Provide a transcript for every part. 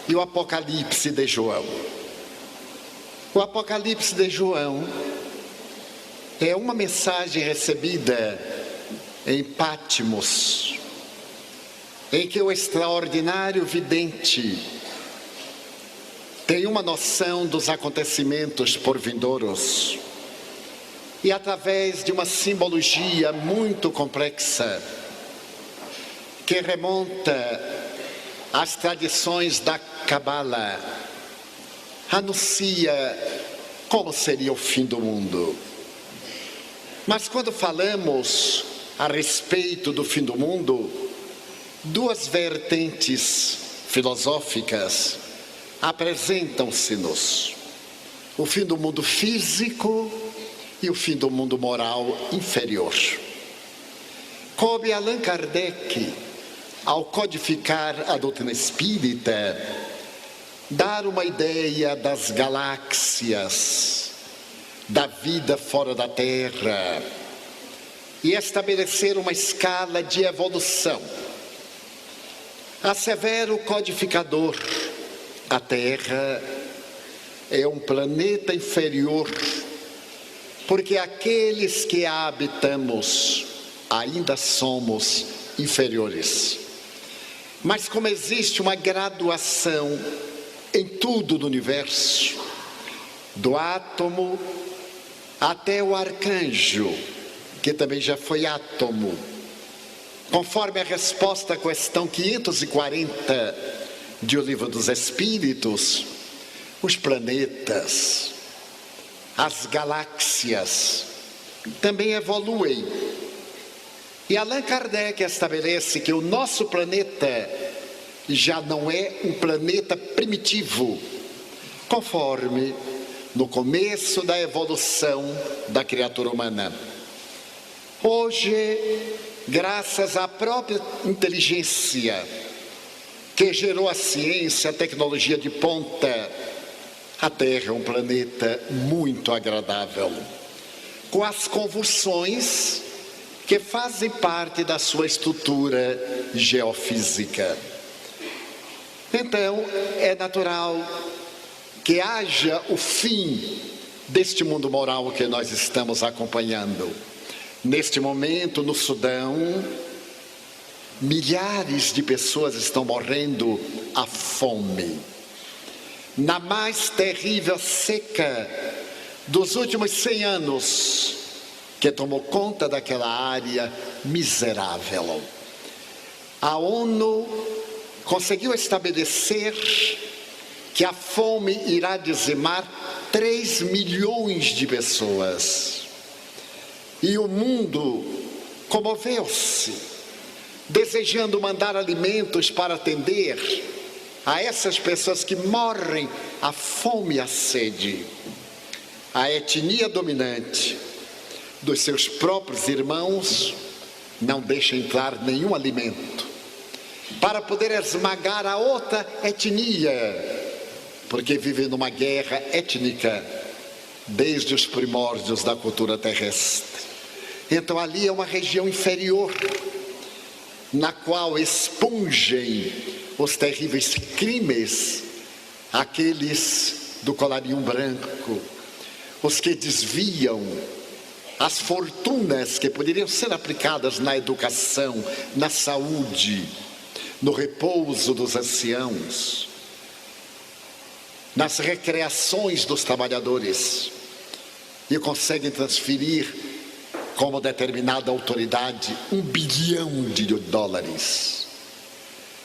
e o Apocalipse de João. O Apocalipse de João é uma mensagem recebida em Patmos, em que o extraordinário vidente tem uma noção dos acontecimentos por vindouros e, através de uma simbologia muito complexa, que remonta às tradições da Cabala, anuncia como seria o fim do mundo. Mas quando falamos a respeito do fim do mundo, duas vertentes filosóficas apresentam-se-nos: o fim do mundo físico e o fim do mundo moral inferior. Coube a Allan Kardec, ao codificar a doutrina espírita, dar uma ideia das galáxias, da vida fora da Terra e estabelecer uma escala de evolução. Assevera o codificador: a Terra é um planeta inferior, porque aqueles que a habitamos ainda somos inferiores. Mas como existe uma graduação em tudo no universo, do átomo até o arcanjo, que também já foi átomo, conforme a resposta à questão 540 de O Livro dos Espíritos, os planetas, as galáxias também evoluem. E Allan Kardec estabelece que o nosso planeta já não é um planeta primitivo, conforme no começo da evolução da criatura humana. Hoje, graças à própria inteligência que gerou a ciência, a tecnologia de ponta, a Terra é um planeta muito agradável, com as convulsões que fazem parte da sua estrutura geofísica. Então, é natural que haja o fim deste mundo moral que nós estamos acompanhando. Neste momento, no Sudão, milhares de pessoas estão morrendo à fome. Na mais terrível seca dos últimos 100 anos, que tomou conta daquela área miserável. A ONU conseguiu estabelecer que a fome irá dizimar 3 milhões de pessoas. E o mundo comoveu-se, desejando mandar alimentos para atender a essas pessoas que morrem à fome e à sede. A etnia dominante dos seus próprios irmãos não deixa entrar nenhum alimento, para poder esmagar a outra etnia, porque vive numa guerra étnica desde os primórdios da cultura terrestre. Então ali é uma região inferior, na qual expungem os terríveis crimes aqueles do colarinho branco, os que desviam as fortunas que poderiam ser aplicadas na educação, na saúde, no repouso dos anciãos, nas recreações dos trabalhadores, e conseguem transferir, como determinada autoridade, $1 bilhão.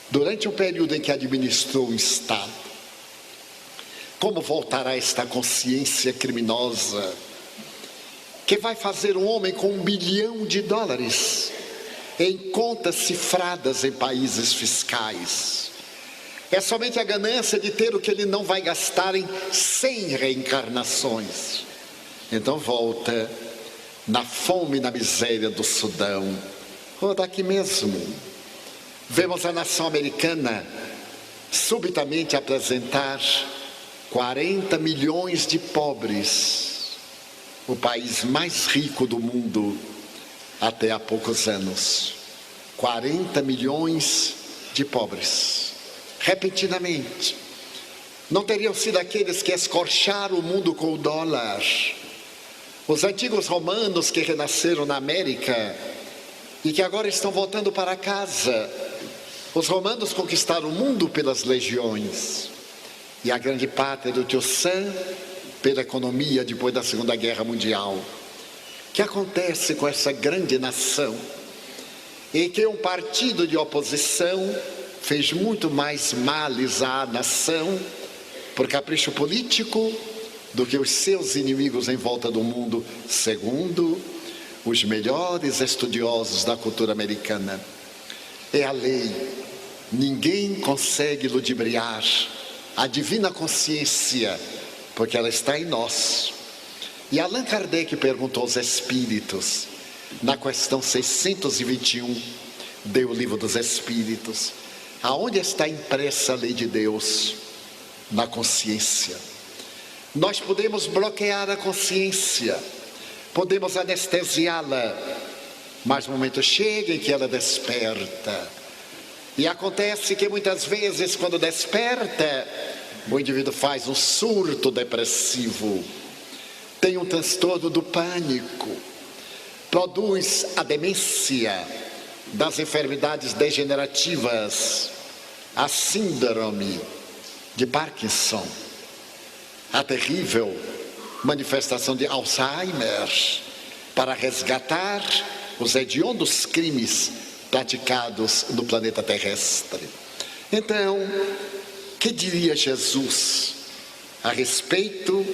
Durante o período em que administrou o Estado, como voltará esta consciência criminosa que vai fazer um homem com $1 bilhão em contas cifradas em países fiscais? É somente a ganância de ter o que ele não vai gastar em 100 reencarnações. Então volta na fome e na miséria do Sudão, ou daqui mesmo. Vemos a nação americana subitamente apresentar 40 milhões de pobres, o país mais rico do mundo até há poucos anos. 40 milhões de pobres, repentinamente. não teriam sido aqueles que escorcharam o mundo com o dólar. Os antigos romanos que renasceram na América e que agora estão voltando para casa. Os romanos conquistaram o mundo pelas legiões. E a grande pátria do tio Sam pela economia depois da Segunda Guerra Mundial. O que acontece com essa grande nação? Em que um partido de oposição fez muito mais males à nação por capricho político do que os seus inimigos em volta do mundo, segundo os melhores estudiosos da cultura americana. É a lei. Ninguém consegue ludibriar a divina consciência, porque ela está em nós. E Allan Kardec perguntou aos espíritos, na questão 621, deu o Livro dos Espíritos, aonde está impressa a lei de Deus? Na consciência. Nós podemos bloquear a consciência, podemos anestesiá-la, mas o momento chega em que ela desperta. E acontece que muitas vezes, quando desperta, o indivíduo faz um surto depressivo, tem um transtorno do pânico, produz a demência das enfermidades degenerativas, a síndrome de Parkinson, a terrível manifestação de Alzheimer, para resgatar os hediondos crimes praticados no planeta terrestre. Então, que diria Jesus a respeito...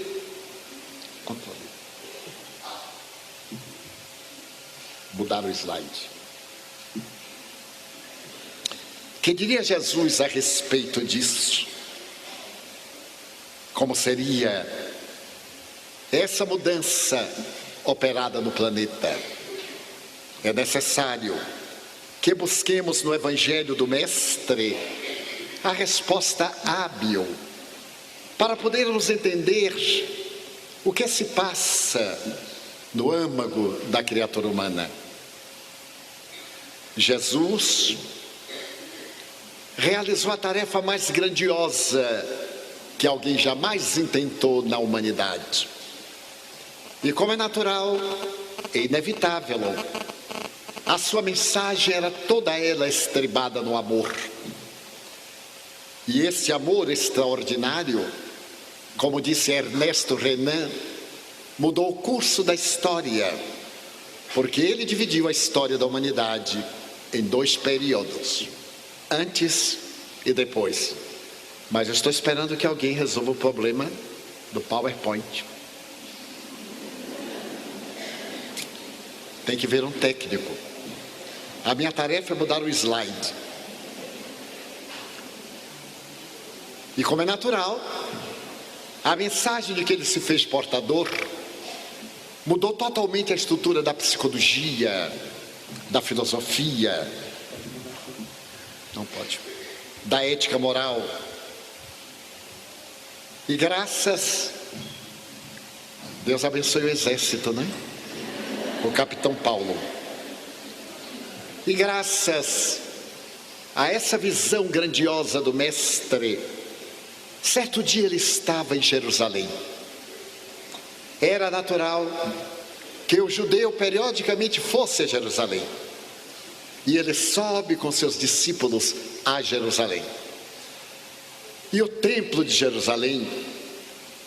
Mudar o slide. Que diria Jesus a respeito disso? Como seria essa mudança operada no planeta? É necessário que busquemos no Evangelho do Mestre a resposta hábil para podermos entender o que se passa no âmago da criatura humana. Jesus realizou a tarefa mais grandiosa que alguém jamais intentou na humanidade. E como é natural, é inevitável, a sua mensagem era toda ela estribada no amor. E esse amor extraordinário, como disse Ernesto Renan, mudou o curso da história, porque ele dividiu a história da humanidade em 2 períodos, antes e depois. Mas eu estou esperando que alguém resolva o problema do PowerPoint. Tem que ver um técnico. A minha tarefa é mudar o slide. E como é natural, a mensagem de que ele se fez portador mudou totalmente a estrutura da psicologia, da filosofia, não pode, da ética moral. E graças, Deus abençoe o exército, né? O capitão Paulo. E graças a essa visão grandiosa do Mestre, certo dia ele estava em Jerusalém. Era natural que o judeu periodicamente fosse a Jerusalém. E ele sobe com seus discípulos a Jerusalém. E o templo de Jerusalém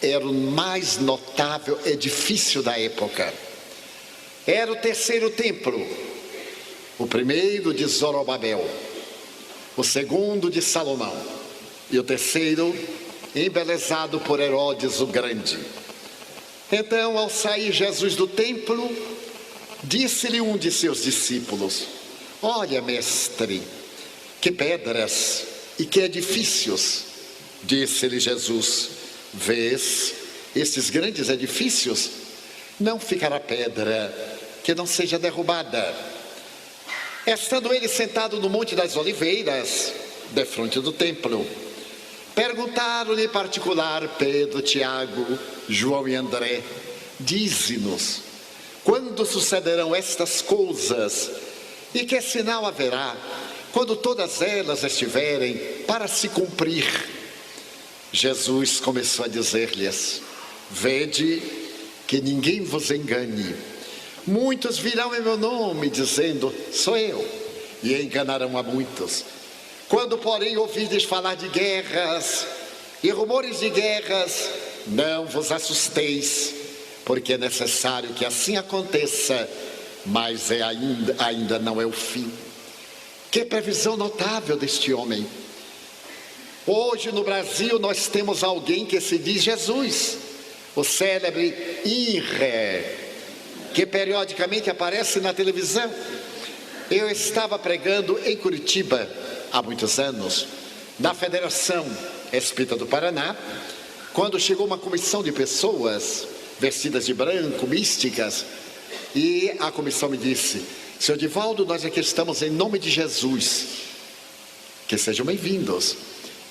era o mais notável edifício da época. Era o 3º templo. O primeiro de Zorobabel, o 2º de Salomão e o 3º embelezado por Herodes o Grande. Então, ao sair Jesus do templo, disse-lhe um de seus discípulos: olha, mestre, que pedras e que edifícios. Disse-lhe Jesus: vês estes grandes edifícios? Não ficará pedra que não seja derrubada. Estando ele sentado no Monte das Oliveiras, defronte do templo, perguntaram-lhe em particular Pedro, Tiago, João e André: dize-nos, quando sucederão estas coisas? E que sinal haverá quando todas elas estiverem para se cumprir? Jesus começou a dizer-lhes: vede que ninguém vos engane. Muitos virão em meu nome, dizendo: sou eu, e enganarão a muitos. Quando, porém, ouvides falar de guerras e rumores de guerras, não vos assusteis, porque é necessário que assim aconteça, mas ainda não é o fim. Que previsão notável deste homem! Hoje no Brasil nós temos alguém que se diz Jesus, o célebre INRE, que periodicamente aparece na televisão. Eu estava pregando em Curitiba há muitos anos, na Federação Espírita do Paraná, quando chegou uma comissão de pessoas vestidas de branco, místicas, e a comissão me disse: Senhor Divaldo, nós aqui estamos em nome de Jesus, que sejam bem-vindos.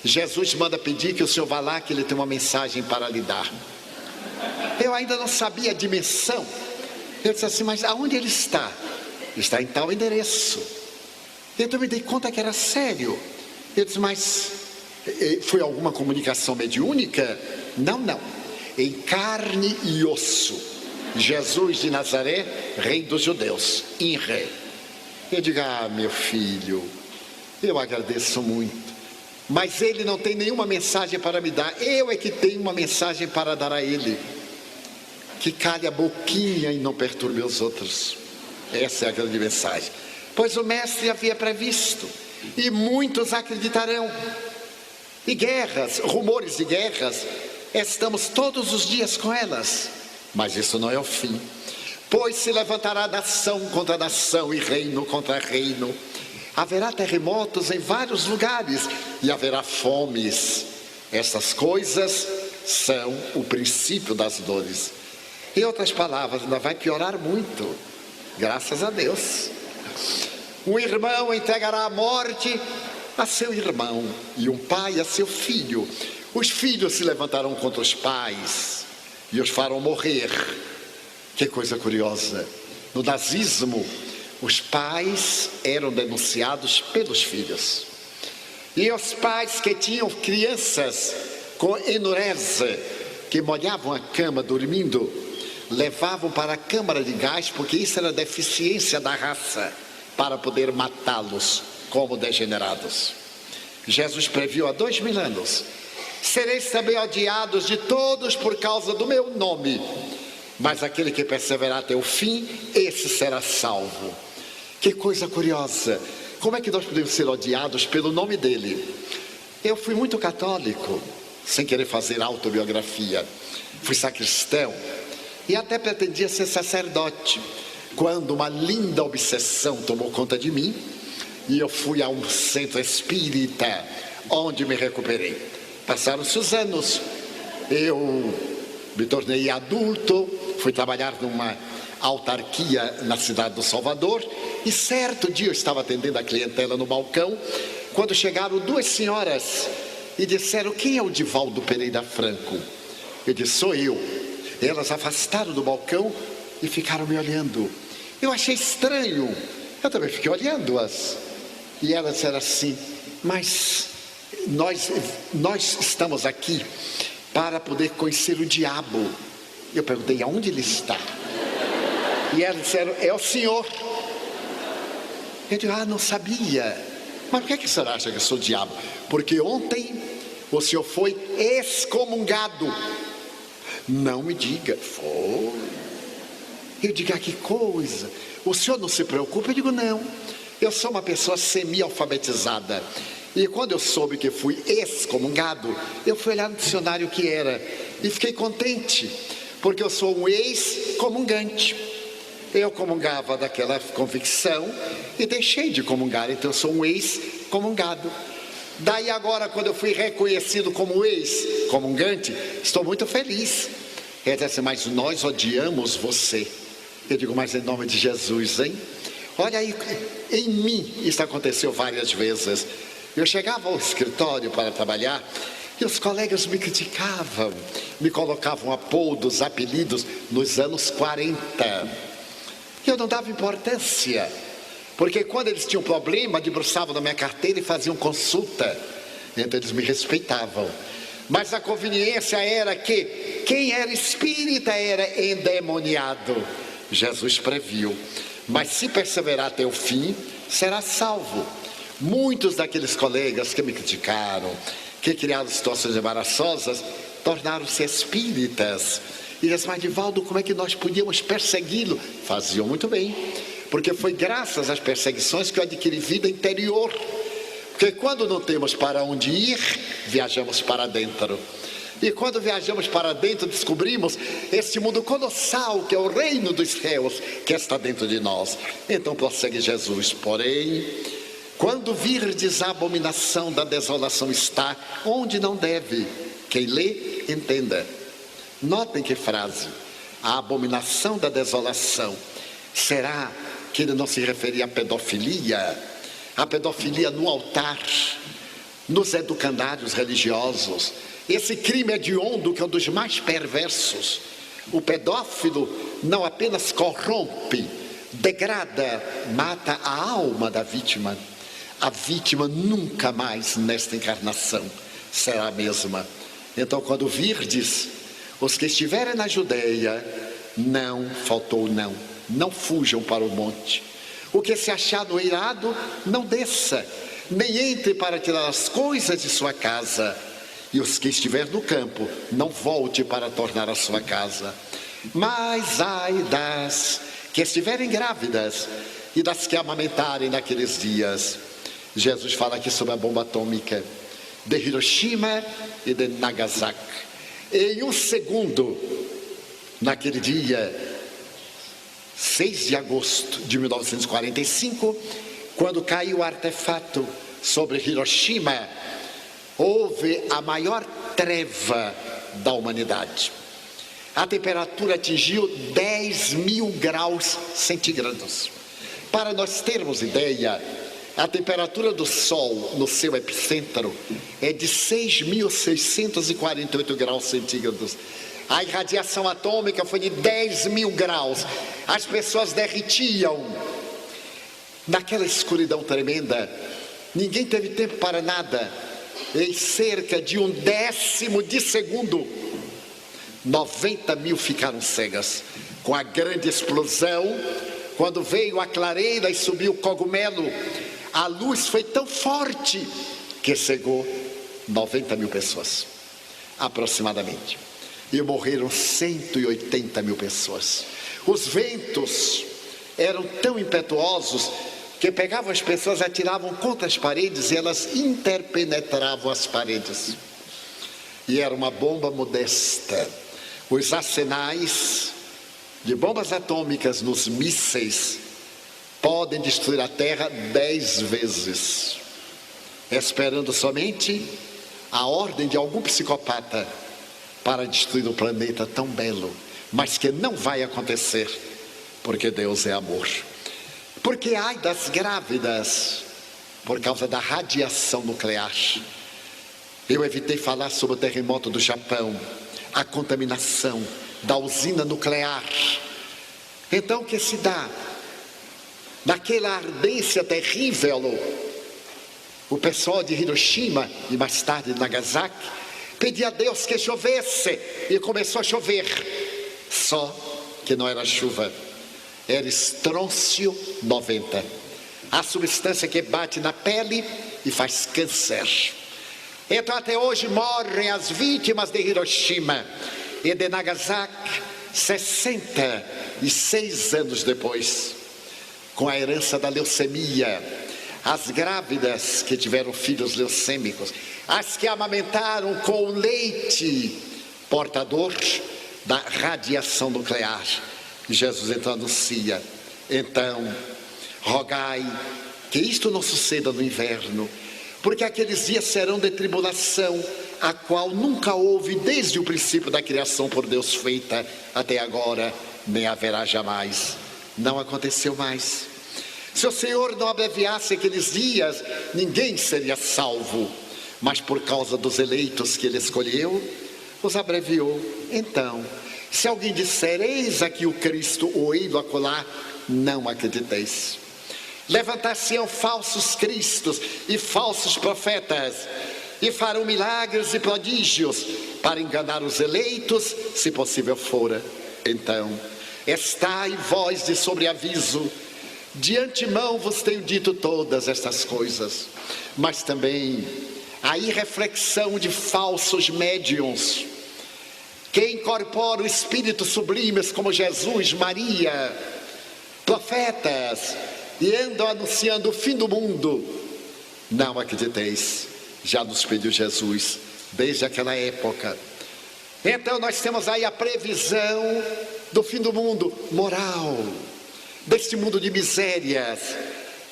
Jesus manda pedir que o senhor vá lá, que ele tem uma mensagem para lhe dar. Eu ainda não sabia a dimensão. Eu disse assim: mas aonde ele está? Está em tal endereço. Então eu me dei conta que era sério. Eu disse: mas foi alguma comunicação mediúnica? Não. Em carne e osso, Jesus de Nazaré, rei dos judeus, INRE. Eu digo: ah, meu filho, eu agradeço muito, mas ele não tem nenhuma mensagem para me dar. Eu é que tenho uma mensagem para dar a ele. Que cale a boquinha e não perturbe os outros. Essa é a grande mensagem. Pois o mestre havia previsto, e muitos acreditarão. E guerras, rumores de guerras, estamos todos os dias com elas, mas isso não é o fim. Pois se levantará nação contra nação e reino contra reino. Haverá terremotos em vários lugares e haverá fomes. Essas coisas são o princípio das dores. Em outras palavras, ainda vai piorar muito, graças a Deus. Um irmão entregará a morte a seu irmão, e um pai a seu filho. Os filhos se levantarão contra os pais e os farão morrer. Que coisa curiosa! No nazismo, os pais eram denunciados pelos filhos. E os pais que tinham crianças com enurese, que molhavam a cama dormindo, levavam para a câmara de gás, porque isso era deficiência da raça, para poder matá-los como degenerados. Jesus previu há 2000 anos: sereis também odiados de todos por causa do meu nome, mas aquele que perseverar até o fim, esse será salvo. Que coisa curiosa! Como é que nós podemos ser odiados pelo nome dele? Eu fui muito católico, sem querer fazer autobiografia. Fui sacristão e até pretendia ser sacerdote, quando uma linda obsessão tomou conta de mim, e eu fui a um centro espírita, onde me recuperei. Passaram-se os anos, eu me tornei adulto, fui trabalhar numa autarquia na cidade do Salvador, e certo dia eu estava atendendo a clientela no balcão, quando chegaram duas senhoras e disseram: quem é o Divaldo Pereira Franco? Eu disse: sou eu. Elas afastaram do balcão e ficaram me olhando. Eu achei estranho, eu também fiquei olhando-as. E elas disseram assim: mas nós estamos aqui para poder conhecer o diabo. Eu perguntei: aonde ele está? E elas disseram: é o senhor. Eu digo: ah, não sabia. Mas por que a senhora acha que eu sou o diabo? Porque ontem o senhor foi excomungado. Não me diga. Foi. Eu digo: ah, que coisa. O senhor não se preocupa? Eu digo: não. Eu sou uma pessoa semi-alfabetizada. E quando eu soube que fui excomungado, eu fui olhar no dicionário o que era. E fiquei contente, porque eu sou um ex-comungante. Eu comungava daquela convicção e deixei de comungar, então eu sou um ex-comungado. Daí agora, quando eu fui reconhecido como ex-comungante, estou muito feliz. Ele disse assim: mas nós odiamos você. Eu digo: mas em nome de Jesus, hein? Olha aí, em mim isso aconteceu várias vezes. Eu chegava ao escritório para trabalhar e os colegas me criticavam, me colocavam apodos, apelidos nos anos 40. Eu não dava importância, porque quando eles tinham problema, debruçavam na minha carteira e faziam consulta. Então eles me respeitavam. Mas a conveniência era que quem era espírita era endemoniado. Jesus previu: mas se perseverar até o fim, será salvo. Muitos daqueles colegas que me criticaram, que criaram situações embaraçosas, tornaram-se espíritas. E disse: mas Divaldo, como é que nós podíamos persegui-lo? Faziam muito bem, porque foi graças às perseguições que eu adquiri vida interior. Porque quando não temos para onde ir, viajamos para dentro. E quando viajamos para dentro, descobrimos esse mundo colossal que é o reino dos céus, que está dentro de nós. Então prossegue Jesus: porém, quando virdes a abominação da desolação está onde não deve, quem lê, entenda. Notem que frase: a abominação da desolação. Será que ele não se referia à pedofilia? A pedofilia no altar, nos educandários religiosos. Esse crime hediondo que é um dos mais perversos. O pedófilo não apenas corrompe, degrada, mata a alma da vítima. A vítima nunca mais nesta encarnação será a mesma. Então, quando virdes os que estiverem na Judeia, não fujam para o monte. O que se achar no eirado, não desça, nem entre para tirar as coisas de sua casa. E os que estiver no campo, não volte para tornar a sua casa. Mas ai das que estiverem grávidas e das que amamentarem naqueles dias. Jesus fala aqui sobre a bomba atômica de Hiroshima e de Nagasaki. Em um segundo, naquele dia 6 de agosto de 1945, quando caiu o artefato sobre Hiroshima, houve a maior treva da humanidade. A temperatura atingiu 10.000 graus centígrados. Para nós termos ideia, a temperatura do Sol no seu epicentro é de 6.648 graus centígrados. A irradiação atômica foi de 10.000 graus. As pessoas derretiam. Naquela escuridão tremenda, ninguém teve tempo para nada. Em cerca de 1/10 de segundo, 90.000 ficaram cegas. Com a grande explosão, quando veio a clareira e subiu o cogumelo, a luz foi tão forte que cegou 90.000 pessoas, aproximadamente. E morreram 180.000 pessoas. Os ventos eram tão impetuosos que pegavam as pessoas, atiravam contra as paredes e elas interpenetravam as paredes. E era uma bomba modesta. Os arsenais de bombas atômicas nos mísseis podem destruir a Terra 10 vezes, esperando somente a ordem de algum psicopata para destruir o planeta tão belo, mas que não vai acontecer, porque Deus é amor. Porque ai das grávidas, por causa da radiação nuclear. Eu evitei falar sobre o terremoto do Japão, a contaminação da usina nuclear. Então o que se dá? Naquela ardência terrível, o pessoal de Hiroshima e mais tarde de Nagasaki pedia a Deus que chovesse, e começou a chover. Só que não era chuva, era estrôncio 90, a substância que bate na pele e faz câncer. Então até hoje morrem as vítimas de Hiroshima e de Nagasaki 66 anos depois, com a herança da leucemia. As grávidas que tiveram filhos leucêmicos, as que amamentaram com o leite portador da radiação nuclear. Jesus então anuncia: então rogai que isto não suceda no inverno, porque aqueles dias serão de tribulação, a qual nunca houve desde o princípio da criação por Deus feita até agora, nem haverá jamais. Não aconteceu mais. Se o Senhor não abreviasse aqueles dias, ninguém seria salvo, mas por causa dos eleitos que Ele escolheu, os abreviou. Então, se alguém disser: eis aqui o Cristo, ou ei-lo acolá, não acrediteis. Levantar-se-ão falsos cristos e falsos profetas, e farão milagres e prodígios para enganar os eleitos, se possível fora. Então, estai vós de sobreaviso, de antemão vos tenho dito todas estas coisas. Mas também a irreflexão de falsos médiuns, que incorporam espíritos sublimes como Jesus, Maria, profetas, e andam anunciando o fim do mundo. Não acrediteis, já nos pediu Jesus desde aquela época. Então nós temos aí a previsão do fim do mundo moral, deste mundo de misérias.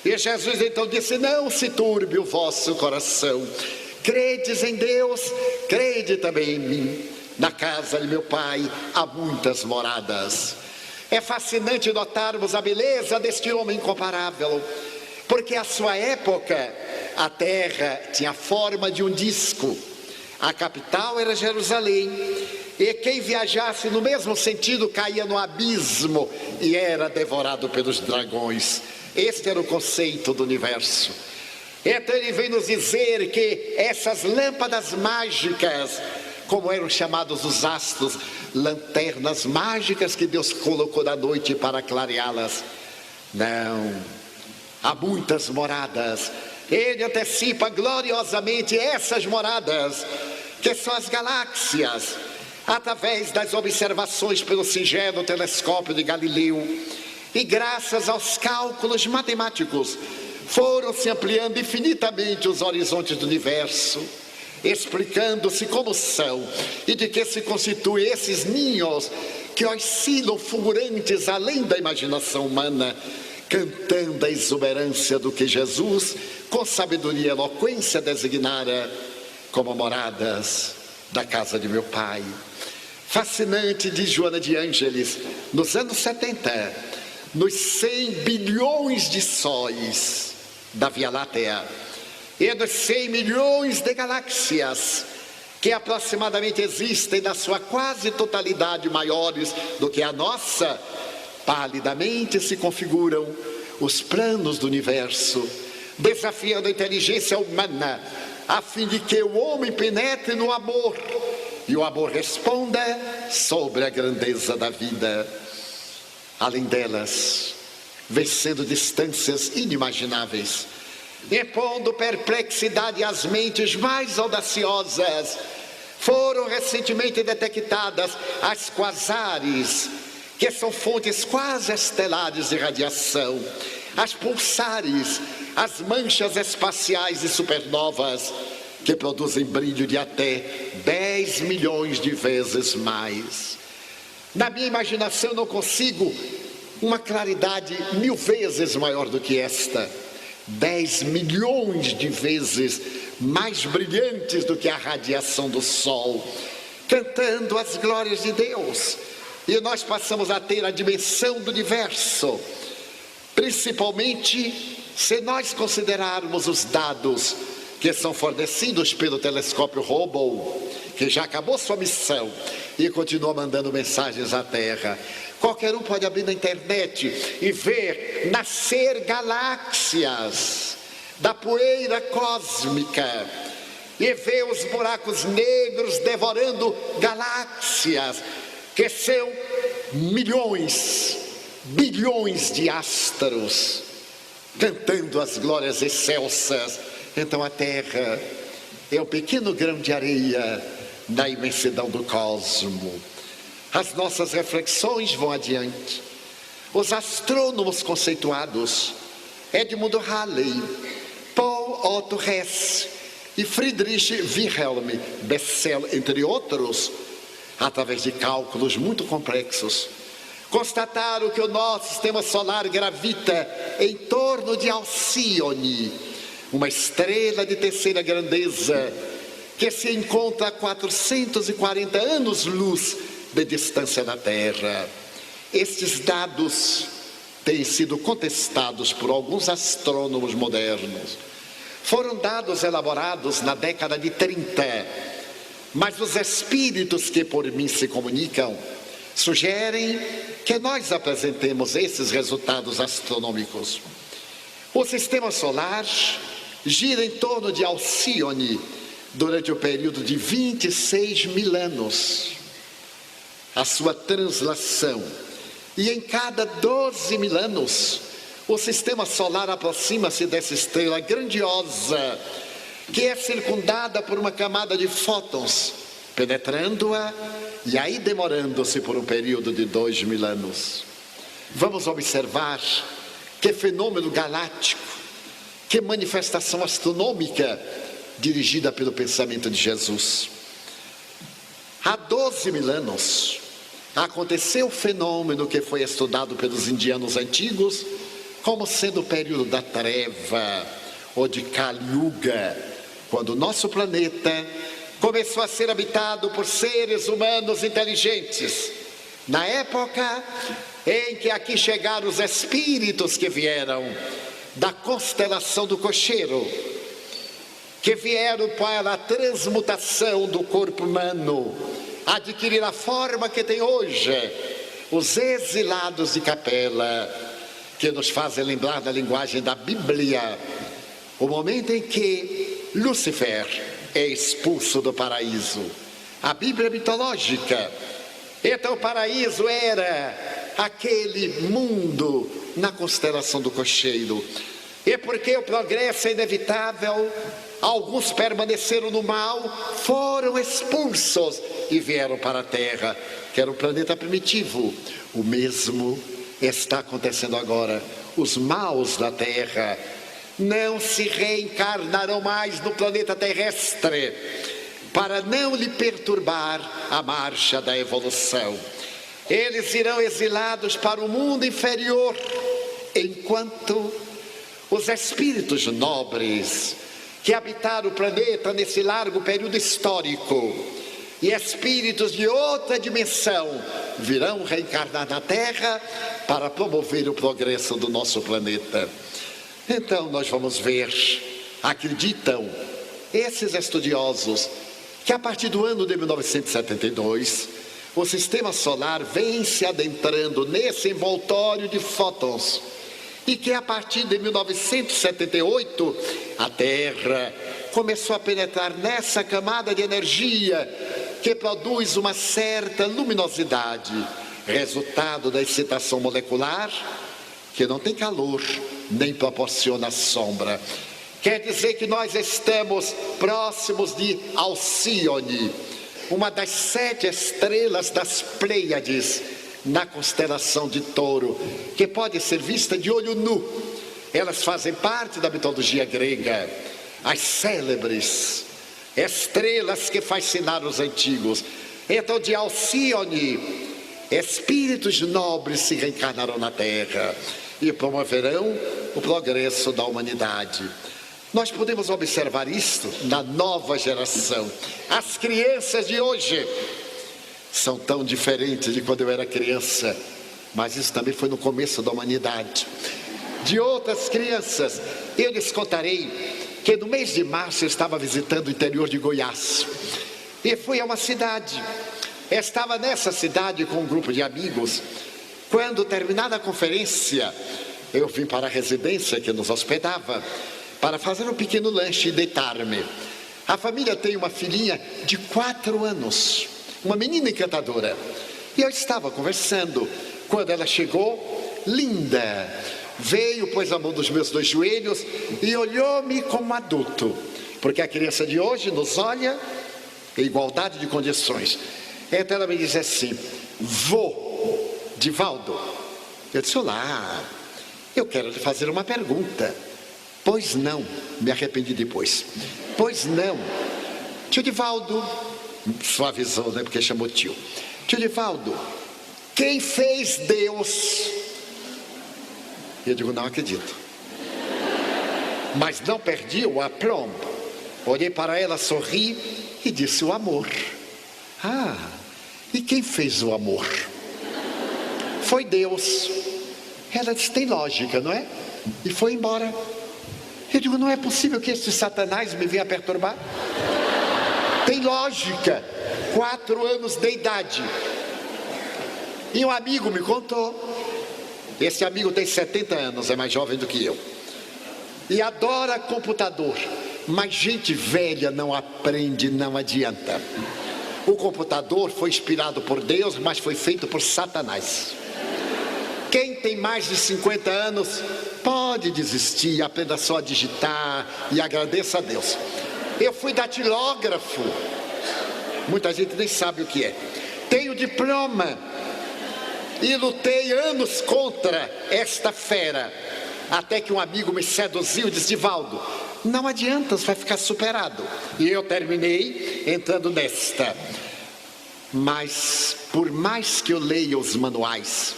E Jesus então disse: não se turbe o vosso coração, credes em Deus, crede também em mim. Na casa de meu Pai há muitas moradas. É fascinante notarmos a beleza deste homem incomparável, porque à sua época a terra tinha a forma de um disco, a capital era Jerusalém, e quem viajasse no mesmo sentido caía no abismo e era devorado pelos dragões. Este era o conceito do universo. Então ele vem nos dizer que essas lâmpadas mágicas, como eram chamados os astros, lanternas mágicas que Deus colocou na noite para clareá-las, não, há muitas moradas. Ele antecipa gloriosamente essas moradas, que são as galáxias, através das observações pelo singelo telescópio de Galileu, e graças aos cálculos matemáticos, foram se ampliando infinitamente os horizontes do universo, explicando-se como são e de que se constituem esses ninhos que oscilam fulgurantes além da imaginação humana, cantando a exuberância do que Jesus, com sabedoria e eloquência, designara como moradas da casa de meu Pai. Fascinante, diz Joana de Ângeles, nos anos 70, nos 100 bilhões de sóis da Via Láctea e nos 100 milhões de galáxias que aproximadamente existem, na sua quase totalidade maiores do que a nossa, palidamente se configuram os planos do universo, desafiando a inteligência humana, a fim de que o homem penetre no amor e o amor responda sobre a grandeza da vida. Além delas, vencendo distâncias inimagináveis, impondo perplexidade às mentes mais audaciosas, foram recentemente detectadas as quasares, que são fontes quase estelares de radiação, as pulsares, as manchas espaciais e supernovas, que produzem brilho de até 10 milhões de vezes mais. Na minha imaginação não consigo uma claridade 1000 vezes maior do que esta, 10 milhões de vezes mais brilhantes do que a radiação do Sol, cantando as glórias de Deus. E nós passamos a ter a dimensão do universo, principalmente se nós considerarmos os dados que são fornecidos pelo telescópio Hubble, que já acabou sua missão e continua mandando mensagens à Terra. Qualquer um pode abrir na internet e ver nascer galáxias da poeira cósmica, e ver os buracos negros devorando galáxias, que são milhões, bilhões de astros, cantando as glórias excelsas. Então a Terra é um pequeno grão de areia na imensidão do cosmo. As nossas reflexões vão adiante. Os astrônomos conceituados, Edmund Halley, Paul Otto Hess e Friedrich Wilhelm Bessel, entre outros, através de cálculos muito complexos, constataram que o nosso sistema solar gravita em torno de Alcíone, uma estrela de terceira grandeza, que se encontra a 440 anos-luz de distância da Terra. Estes dados têm sido contestados por alguns astrônomos modernos. Foram dados elaborados na década de 30, mas os espíritos que por mim se comunicam sugerem que nós apresentemos esses resultados astronômicos. O sistema solar gira em torno de Alcíone durante o período de 26 mil anos, a sua translação. E em cada 12 mil anos, o sistema solar aproxima-se dessa estrela grandiosa, que é circundada por uma camada de fótons, penetrando-a e aí demorando-se por um período de 2 mil anos. Vamos observar que fenômeno galáctico, que manifestação astronômica dirigida pelo pensamento de Jesus. Há 12 mil anos aconteceu o fenômeno que foi estudado pelos indianos antigos como sendo o período da treva ou de Kali Yuga, quando o nosso planeta começou a ser habitado por seres humanos inteligentes. Na época em que aqui chegaram os espíritos que vieram da constelação do Cocheiro, que vieram para a transmutação do corpo humano, adquirir a forma que tem hoje, os exilados de Capela, que nos fazem lembrar da linguagem da Bíblia, o momento em que Lúcifer é expulso do paraíso. A Bíblia é mitológica. Então o paraíso era aquele mundo na constelação do Cocheiro. E porque o progresso é inevitável, alguns permaneceram no mal, foram expulsos e vieram para a Terra, que era um planeta primitivo. O mesmo está acontecendo agora. Os maus da Terra não se reencarnarão mais no planeta terrestre, para não lhe perturbar a marcha da evolução. Eles irão exilados para o mundo inferior, enquanto os espíritos nobres que habitaram o planeta nesse largo período histórico e espíritos de outra dimensão virão reencarnar na Terra para promover o progresso do nosso planeta. Então nós vamos ver, acreditam esses estudiosos, que a partir do ano de 1972, o sistema solar vem se adentrando nesse envoltório de fótons, e que a partir de 1978, a Terra começou a penetrar nessa camada de energia que produz uma certa luminosidade, resultado da excitação molecular, que não tem calor, nem proporciona sombra. Quer dizer que nós estamos próximos de Alcíone, uma das 7 estrelas das Pleiades, na constelação de Touro, que pode ser vista de olho nu. Elas fazem parte da mitologia grega, as célebres estrelas que fascinaram os antigos. Então, de Alcíone, espíritos nobres se reencarnarão na Terra e promoverão o progresso da humanidade. Nós podemos observar isto na nova geração. As crianças de hoje são tão diferentes de quando eu era criança, mas isso também foi no começo da humanidade. De outras crianças, eu lhes contarei que no mês de março eu estava visitando o interior de Goiás e fui a uma cidade. Estava nessa cidade com um grupo de amigos. Quando terminada a conferência, eu vim para a residência que nos hospedava para fazer um pequeno lanche e deitar-me. A família tem uma filhinha de 4 anos, uma menina encantadora. E eu estava conversando quando ela chegou, linda. Veio, pôs a mão nos meus 2 joelhos e olhou-me como adulto, porque a criança de hoje nos olha em igualdade de condições. Então ela me diz assim: vô, Divaldo. Eu disse: olá, eu quero lhe fazer uma pergunta. Pois não, me arrependi depois. Pois não, tio Divaldo, suavizou, né, porque chamou tio. Tio Divaldo, quem fez Deus? Eu digo: não acredito. Mas não perdi o aplomb. Olhei para ela, sorri e disse: o amor. Ah, e quem fez o amor? Foi Deus. Ela disse: tem lógica, não é? E foi embora. Eu digo: não é possível que este Satanás me venha perturbar. Tem lógica. 4 anos de idade. E um amigo me contou. Esse amigo tem 70 anos, é mais jovem do que eu. E adora computador. mas gente velha não aprende, não adianta. O computador foi inspirado por Deus, mas foi feito por Satanás. Quem tem mais de 50 anos pode desistir, aprenda só a digitar e agradeça a Deus. Eu fui datilógrafo, muita gente nem sabe o que é. Tenho diploma e lutei anos contra esta fera, até que um amigo me seduziu e disse: Divaldo, não adianta, você vai ficar superado. E eu terminei entrando nesta. Mas por mais que eu leia os manuais,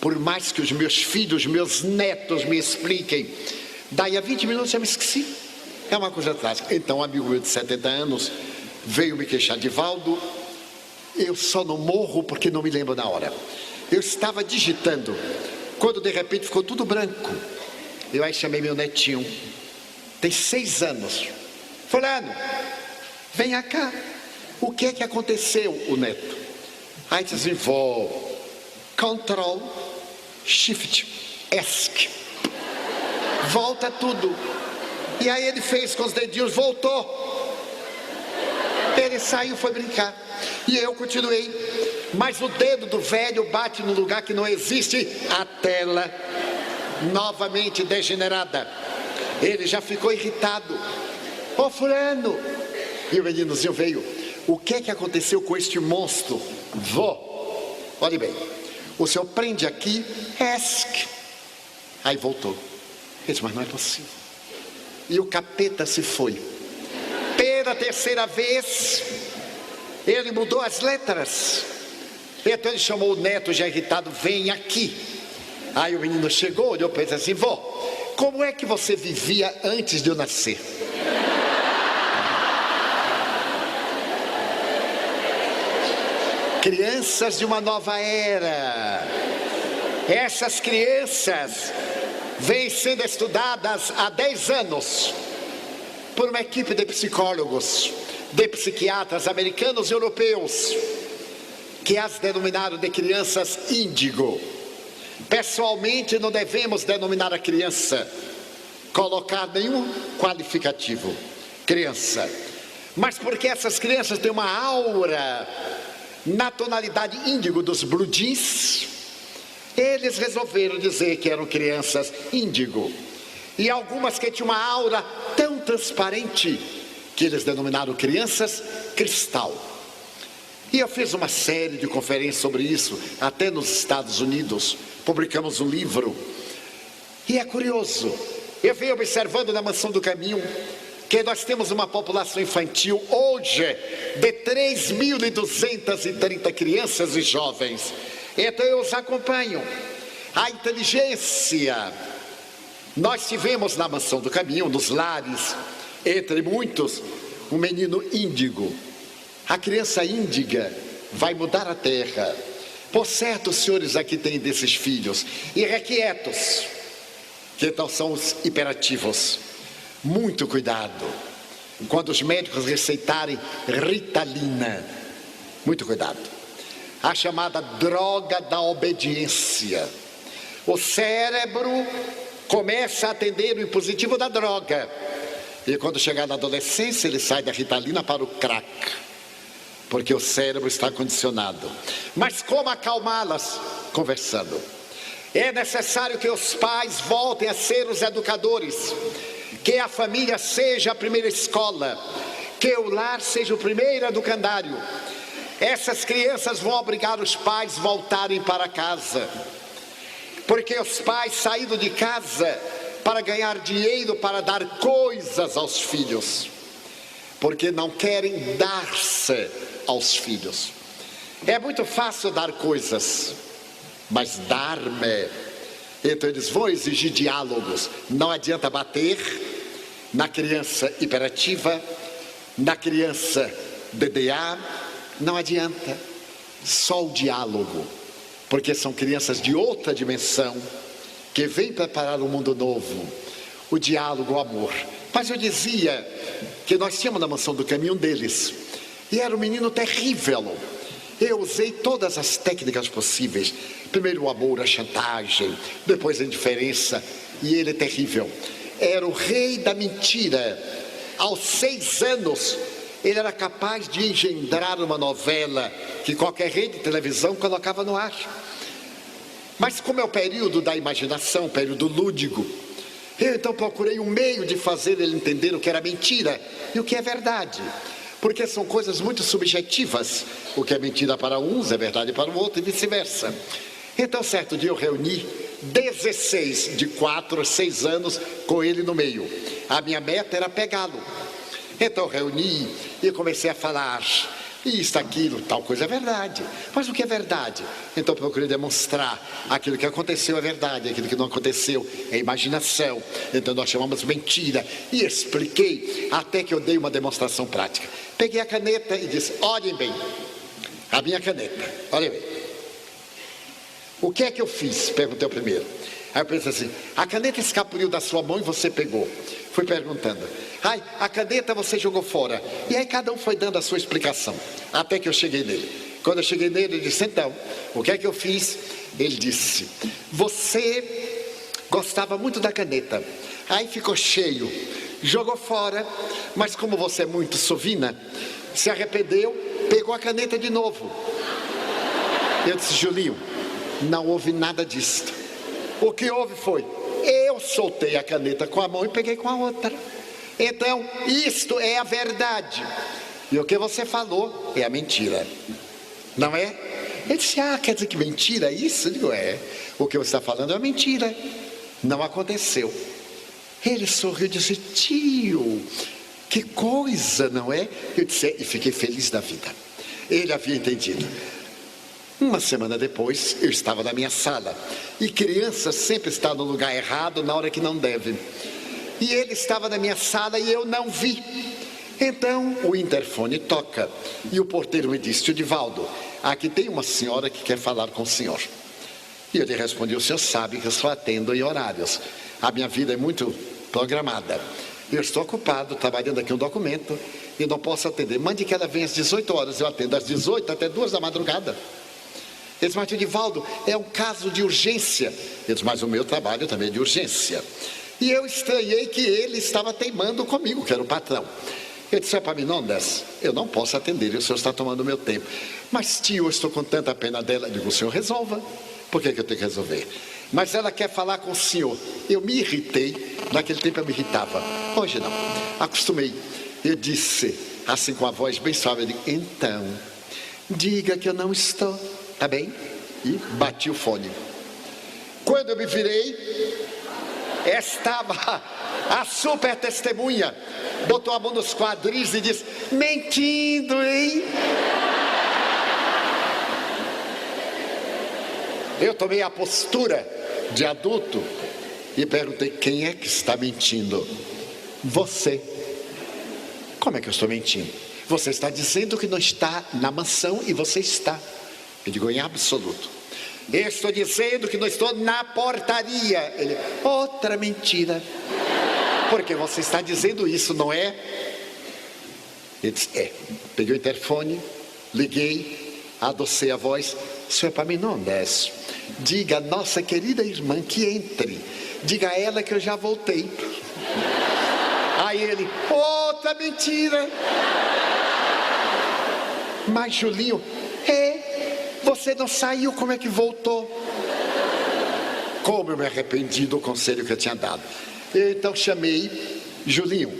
por mais que os meus filhos, meus netos me expliquem, daí a 20 minutos já me esqueci. É uma coisa trágica. Então um amigo meu de 70 anos veio me queixar: Divaldo, eu só não morro porque não me lembro na hora. Eu estava digitando, quando de repente ficou tudo branco. Eu aí chamei meu netinho, tem 6 anos. Fulano, venha cá. O que é que aconteceu, o neto? Aí disse assim: vó, Ctrl, Shift, ESC. Volta tudo. E aí ele fez com os dedinhos, voltou. Ele saiu, foi brincar. E eu continuei. Mas o dedo do velho bate no lugar que não existe. A tela novamente degenerada. Ele já ficou irritado. Ô fulano. E o meninozinho veio: o que é que aconteceu com este monstro? Vó, olhe bem, o senhor prende aqui, ESC. Aí voltou. Ele disse: mas não é possível. E o capeta se foi. Pela terceira vez, ele mudou as letras. Então ele chamou o neto já irritado: vem aqui. Aí o menino chegou, olhou para ele e disse assim: vó, como é que você vivia antes de eu nascer? Crianças de uma nova era. Essas crianças vêm sendo estudadas há 10 anos por uma equipe de psicólogos, de psiquiatras americanos e europeus, que as denominaram de crianças índigo. Pessoalmente, não devemos denominar a criança, colocar nenhum qualificativo, criança. Mas porque essas crianças têm uma aura na tonalidade índigo dos Blue Jeans, eles resolveram dizer que eram crianças índigo. E algumas que tinham uma aura tão transparente que eles denominaram crianças cristal. E eu fiz uma série de conferências sobre isso, até nos Estados Unidos. Publicamos um livro. E é curioso, eu venho observando na Mansão do Caminho que nós temos uma população infantil hoje de 3.230 crianças e jovens. Então eu os acompanho. A inteligência, nós tivemos na Mansão do Caminho, nos lares, entre muitos, um menino índigo. A criança índiga vai mudar a terra. Por certo, os senhores aqui têm desses filhos irrequietos, que então são os hiperativos. Muito cuidado quando os médicos receitarem Ritalina. Muito cuidado. A chamada droga da obediência. O cérebro começa a atender o impositivo da droga. E quando chegar na adolescência, ele sai da Ritalina para o crack. Porque o cérebro está condicionado. Mas como acalmá-las? Conversando. É necessário que os pais voltem a ser os educadores. Que a família seja a primeira escola, que o lar seja o primeiro educandário. Essas crianças vão obrigar os pais a voltarem para casa, porque os pais saíram de casa para ganhar dinheiro, para dar coisas aos filhos, porque não querem dar-se aos filhos. É muito fácil dar coisas, mas dar-me. Então eles vão exigir diálogos. Não adianta bater na criança hiperativa, na criança DDA, não adianta. Só o diálogo, porque são crianças de outra dimensão, que vêm preparar um mundo novo. O diálogo, o amor. Mas eu dizia que nós tínhamos na Mansão do Caminho um deles, e era um menino terrível. Eu usei todas as técnicas possíveis. Primeiro o amor, a chantagem, depois a indiferença. E ele é terrível. Era o rei da mentira. aos 6 anos, ele era capaz de engendrar uma novela que qualquer rede de televisão colocava no ar. Mas como é o período da imaginação, o período lúdico, eu então procurei um meio de fazer ele entender o que era mentira e o que é verdade. Porque são coisas muito subjetivas. O que é mentira para uns é verdade para o outro e vice-versa. Então, certo dia eu reuni 16 de 4 a 6 anos com ele no meio. A minha meta era pegá-lo. Então eu reuni e comecei a falar, isto, aquilo, tal coisa é verdade. Mas o que é verdade? Então procurei demonstrar, aquilo que aconteceu é verdade, aquilo que não aconteceu é imaginação. Então nós chamamos mentira e expliquei até que eu dei uma demonstração prática. Peguei a caneta e disse, olhem bem, a minha caneta, olhem bem. O que é que eu fiz? Perguntei o primeiro. Aí eu pensei assim, a caneta escapuliu da sua mão e você pegou. Fui perguntando, ai, a caneta você jogou fora. E aí cada um foi dando a sua explicação, até que eu cheguei nele. Quando eu cheguei nele, ele disse, então, o que é que eu fiz? Ele disse, você gostava muito da caneta, aí ficou cheio, jogou fora, mas como você é muito sovina, se arrependeu, pegou a caneta de novo. Eu disse, Julinho, não houve nada disto. O que houve foi, eu soltei a caneta com a mão e peguei com a outra. Então, isto é a verdade. E o que você falou é a mentira. Não é? Ele disse, quer dizer que mentira é isso? Eu digo, é. O que você está falando é mentira. Não aconteceu. Ele sorriu e disse, tio, que coisa, não é? Eu disse, e fiquei feliz da vida. Ele havia entendido. Uma semana depois, eu estava na minha sala. E criança sempre está no lugar errado na hora que não deve. E ele estava na minha sala e eu não vi. Então, o interfone toca. E o porteiro me disse, tio Divaldo, aqui tem uma senhora que quer falar com o senhor. E eu lhe respondi, o senhor sabe que eu só atendo em horários. A minha vida é muito programada. Eu estou ocupado, trabalhando aqui um documento, e não posso atender. Mande que ela venha às 18 horas, eu atendo às 18 até 2 da madrugada. Ele disse, mas tio Divaldo, é um caso de urgência. Ele disse, mas o meu trabalho também é de urgência. E eu estranhei que ele estava teimando comigo, que era o patrão. Eu disse, Epaminondas, eu não posso atender, o senhor está tomando o meu tempo. Mas tio, eu estou com tanta pena dela. Eu digo, o senhor resolva. Por que eu tenho que resolver? Mas ela quer falar com o senhor. Eu me irritei, naquele tempo eu me irritava. Hoje não, acostumei. Eu disse, assim com a voz bem suave, eu digo, então, diga que eu não estou, tá bem? E bati o fone. Quando eu me virei, estava a super testemunha, botou a mão nos quadris e disse, mentindo, hein? Eu tomei a postura de adulto e perguntei, quem é que está mentindo? Você. Como é que eu estou mentindo? Você está dizendo que não está na mansão e você está. Eu digo, em absoluto. Eu estou dizendo que não estou na portaria. Ele, outra mentira. Porque você está dizendo isso, não é? Ele disse, é. Peguei o interfone, liguei, adocei a voz. Senhor Epaminondas, diga a nossa querida irmã que entre. Diga a ela que eu já voltei. Aí ele, outra mentira. Mas Julinho, você não saiu, como é que voltou? Como eu me arrependi do conselho que eu tinha dado. Eu então chamei Julinho.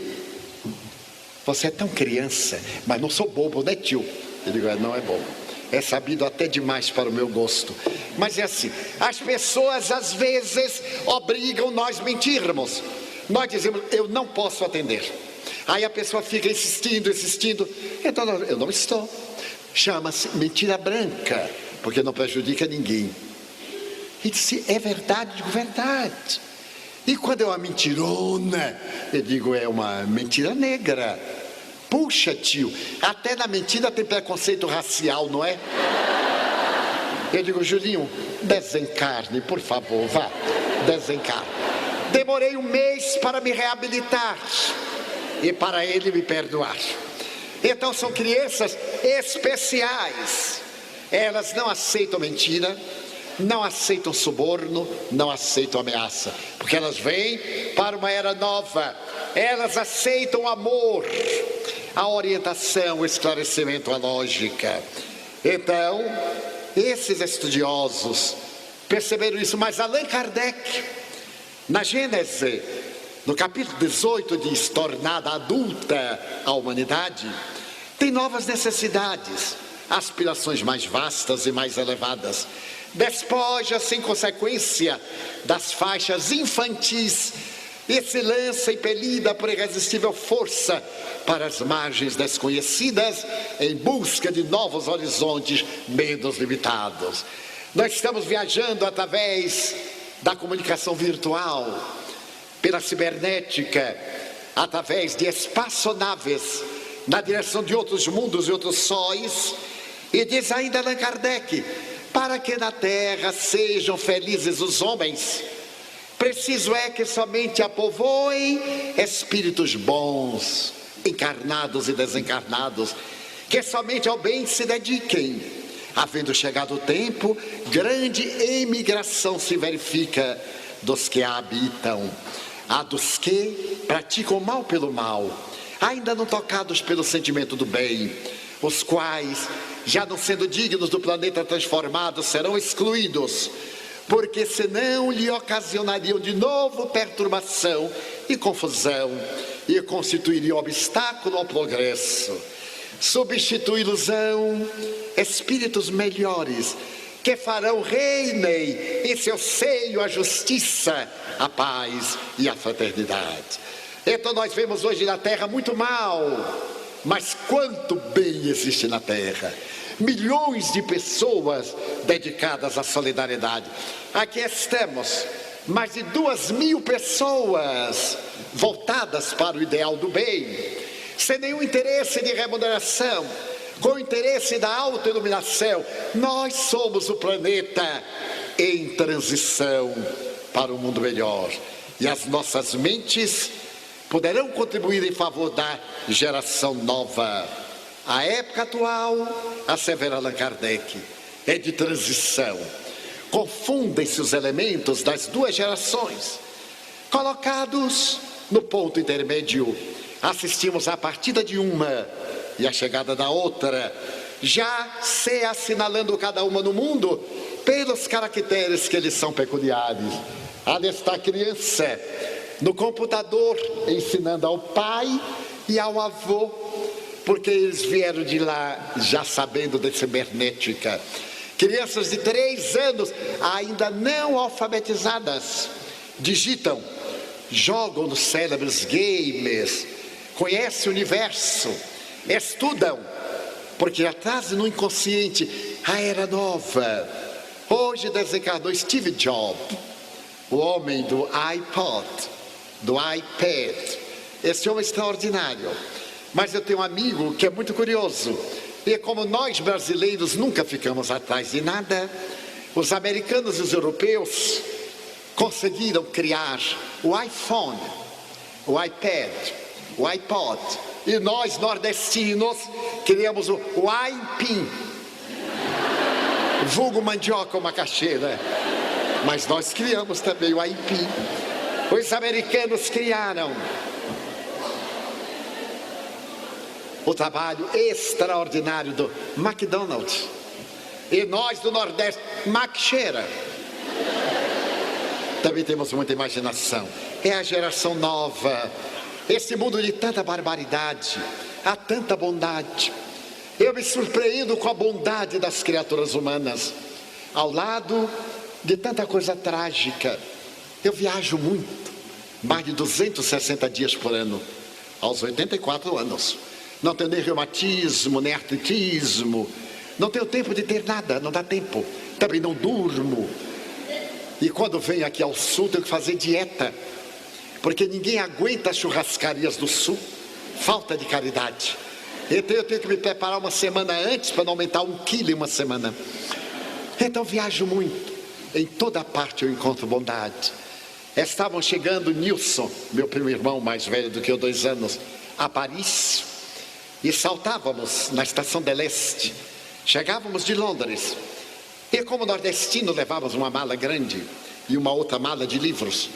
Você é tão criança, mas não sou bobo, né tio? Ele digo, não é bobo. É sabido até demais para o meu gosto. Mas é assim, as pessoas às vezes obrigam nós a mentirmos. Nós dizemos, eu não posso atender. Aí a pessoa fica insistindo. Então eu não estou. Chama-se mentira branca, porque não prejudica ninguém. E disse, é verdade? Eu digo, verdade. E quando é uma mentirona, eu digo, é uma mentira negra. Puxa, tio, até na mentira tem preconceito racial, não é? Eu digo, Julinho, desencarne, por favor, vá, desencarne. Demorei 1 mês para me reabilitar e para ele me perdoar. Então são crianças especiais. Elas não aceitam mentira, não aceitam suborno, não aceitam ameaça, porque elas vêm para uma era nova, elas aceitam o amor, a orientação, o esclarecimento, a lógica. Então, esses estudiosos perceberam isso, mas Allan Kardec, na Gênese, no capítulo 18, diz: tornada adulta a humanidade, tem novas necessidades, aspirações mais vastas e mais elevadas. Despoja-se em consequência das faixas infantis e se lança impelida por irresistível força para as margens desconhecidas em busca de novos horizontes menos limitados. Nós estamos viajando através da comunicação virtual, pela cibernética, através de espaçonaves, na direção de outros mundos e outros sóis. E diz ainda Allan Kardec: para que na terra sejam felizes os homens, preciso é que somente a povoem espíritos bons, encarnados e desencarnados, que somente ao bem se dediquem. Havendo chegado o tempo, grande emigração se verifica dos que a habitam. Há dos que praticam o mal pelo mal, ainda não tocados pelo sentimento do bem, os quais, já não sendo dignos do planeta transformado, serão excluídos, porque senão lhe ocasionariam de novo perturbação e confusão, e constituiriam obstáculo ao progresso. Substituí-los-ão espíritos melhores, que farão reinem em seu seio a justiça, a paz e a fraternidade. Então nós vemos hoje na terra muito mal, mas quanto bem existe na terra. Milhões de pessoas dedicadas à solidariedade. Aqui estamos, mais de 2.000 pessoas voltadas para o ideal do bem, sem nenhum interesse de remuneração, com o interesse da autoiluminação. Nós somos o planeta em transição para um mundo melhor, e as nossas mentes poderão contribuir em favor da geração nova. A época atual, assevera Allan Kardec, é de transição. Confundem-se os elementos das duas gerações. Colocados no ponto intermédio, assistimos à partida de uma e à chegada da outra, já se assinalando cada uma no mundo pelos caracteres que lhes são peculiares. Ali está a criança no computador ensinando ao pai e ao avô, porque eles vieram de lá já sabendo de cibernética. Crianças de 3 anos ainda não alfabetizadas digitam, jogam nos cérebros games, conhecem o universo, estudam, porque já trazem no inconsciente a era nova. Hoje desencarnou Steve Jobs, o homem do iPod, do iPad, esse homem extraordinário. Mas eu tenho um amigo que é muito curioso, e como nós brasileiros nunca ficamos atrás de nada, os americanos e os europeus conseguiram criar o iPhone, o iPad, o iPod, e nós nordestinos criamos o aipim, vulgo mandioca ou macaxeira, mas nós criamos também o aipim. Os americanos criaram o trabalho extraordinário do McDonald's, e nós do Nordeste, Maccheira. Também temos muita imaginação. É a geração nova. Esse mundo de tanta barbaridade, há tanta bondade. Eu me surpreendo com a bondade das criaturas humanas, ao lado de tanta coisa trágica. Eu viajo muito, mais de 260 dias por ano, aos 84 anos. Não tenho nem reumatismo, nem artritismo, não tenho tempo de ter nada, não dá tempo. Também não durmo. E quando venho aqui ao sul, tenho que fazer dieta, porque ninguém aguenta as churrascarias do sul, falta de caridade. Então eu tenho que me preparar uma semana antes para não aumentar 1 quilo em uma semana. Então viajo muito, em toda parte eu encontro bondade. Estavam chegando Nilson, meu primo irmão mais velho do que eu, 2 anos, a Paris, e saltávamos na estação de Leste. Chegávamos de Londres, e como nordestino levávamos uma mala grande e uma outra mala de livros,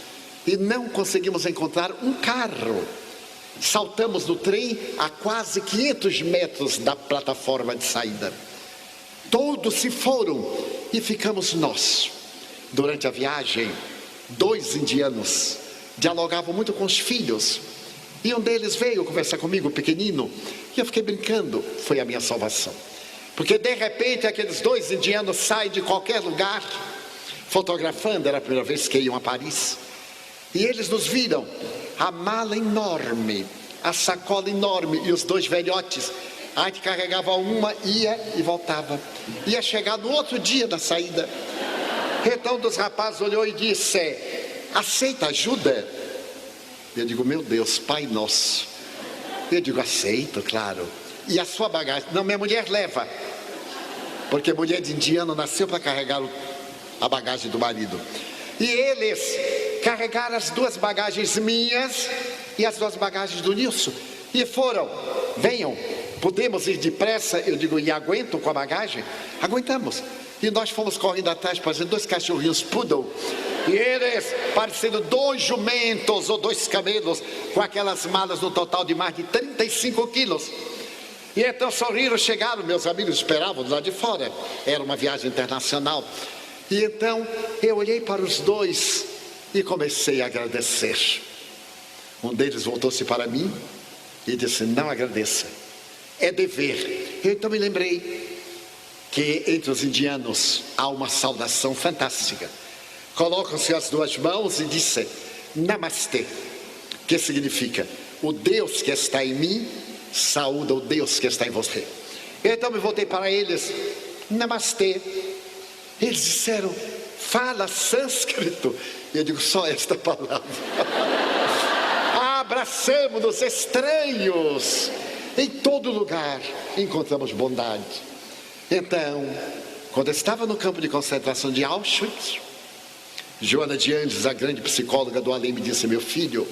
e não conseguimos encontrar um carro Saltamos no trem a quase 500 metros da plataforma de saída. Todos se foram e ficamos nós. Durante a viagem, 2 indianos dialogavam muito com os filhos. E um deles veio conversar comigo, pequenino, e eu fiquei brincando. Foi a minha salvação. Porque de repente aqueles 2 indianos saem de qualquer lugar, fotografando, era a primeira vez que iam a Paris. E eles nos viram, a mala enorme, a sacola enorme e os 2 velhotes. A gente carregava uma, ia e voltava. Ia chegar no outro dia da saída. Então um dos rapazes olhou e disse: aceita ajuda? Eu digo: meu Deus, Pai Nosso. Eu digo: aceito, claro. E a sua bagagem? Não, minha mulher leva. Porque mulher de indiano nasceu para carregar a bagagem do marido. E eles carregaram as 2 bagagens minhas e as 2 bagagens do Nilson. E foram: venham, podemos ir depressa? Eu digo: e aguentam com a bagagem? Aguentamos. E nós fomos correndo atrás, fazendo 2 cachorrinhos poodle. E eles parecendo 2 jumentos ou 2 camelos, com aquelas malas no total de mais de 35 quilos. E então sorriram, chegaram, meus amigos esperavam do lado de fora. Era uma viagem internacional. E então eu olhei para os 2 e comecei a agradecer. Um deles voltou-se para mim e disse: não agradeça, é dever. Eu então me lembrei que entre os indianos há uma saudação fantástica. Colocam-se as 2 mãos e dizem Namastê, que significa: o Deus que está em mim saúda o Deus que está em você. Então me voltei para eles: Namastê. Eles disseram: fala sânscrito? Eu digo: só esta palavra. Abraçamos-nos, estranhos. Em todo lugar encontramos bondade. Então, quando eu estava no campo de concentração de Auschwitz, Joana de Andes, a grande psicóloga do além, me disse: meu filho,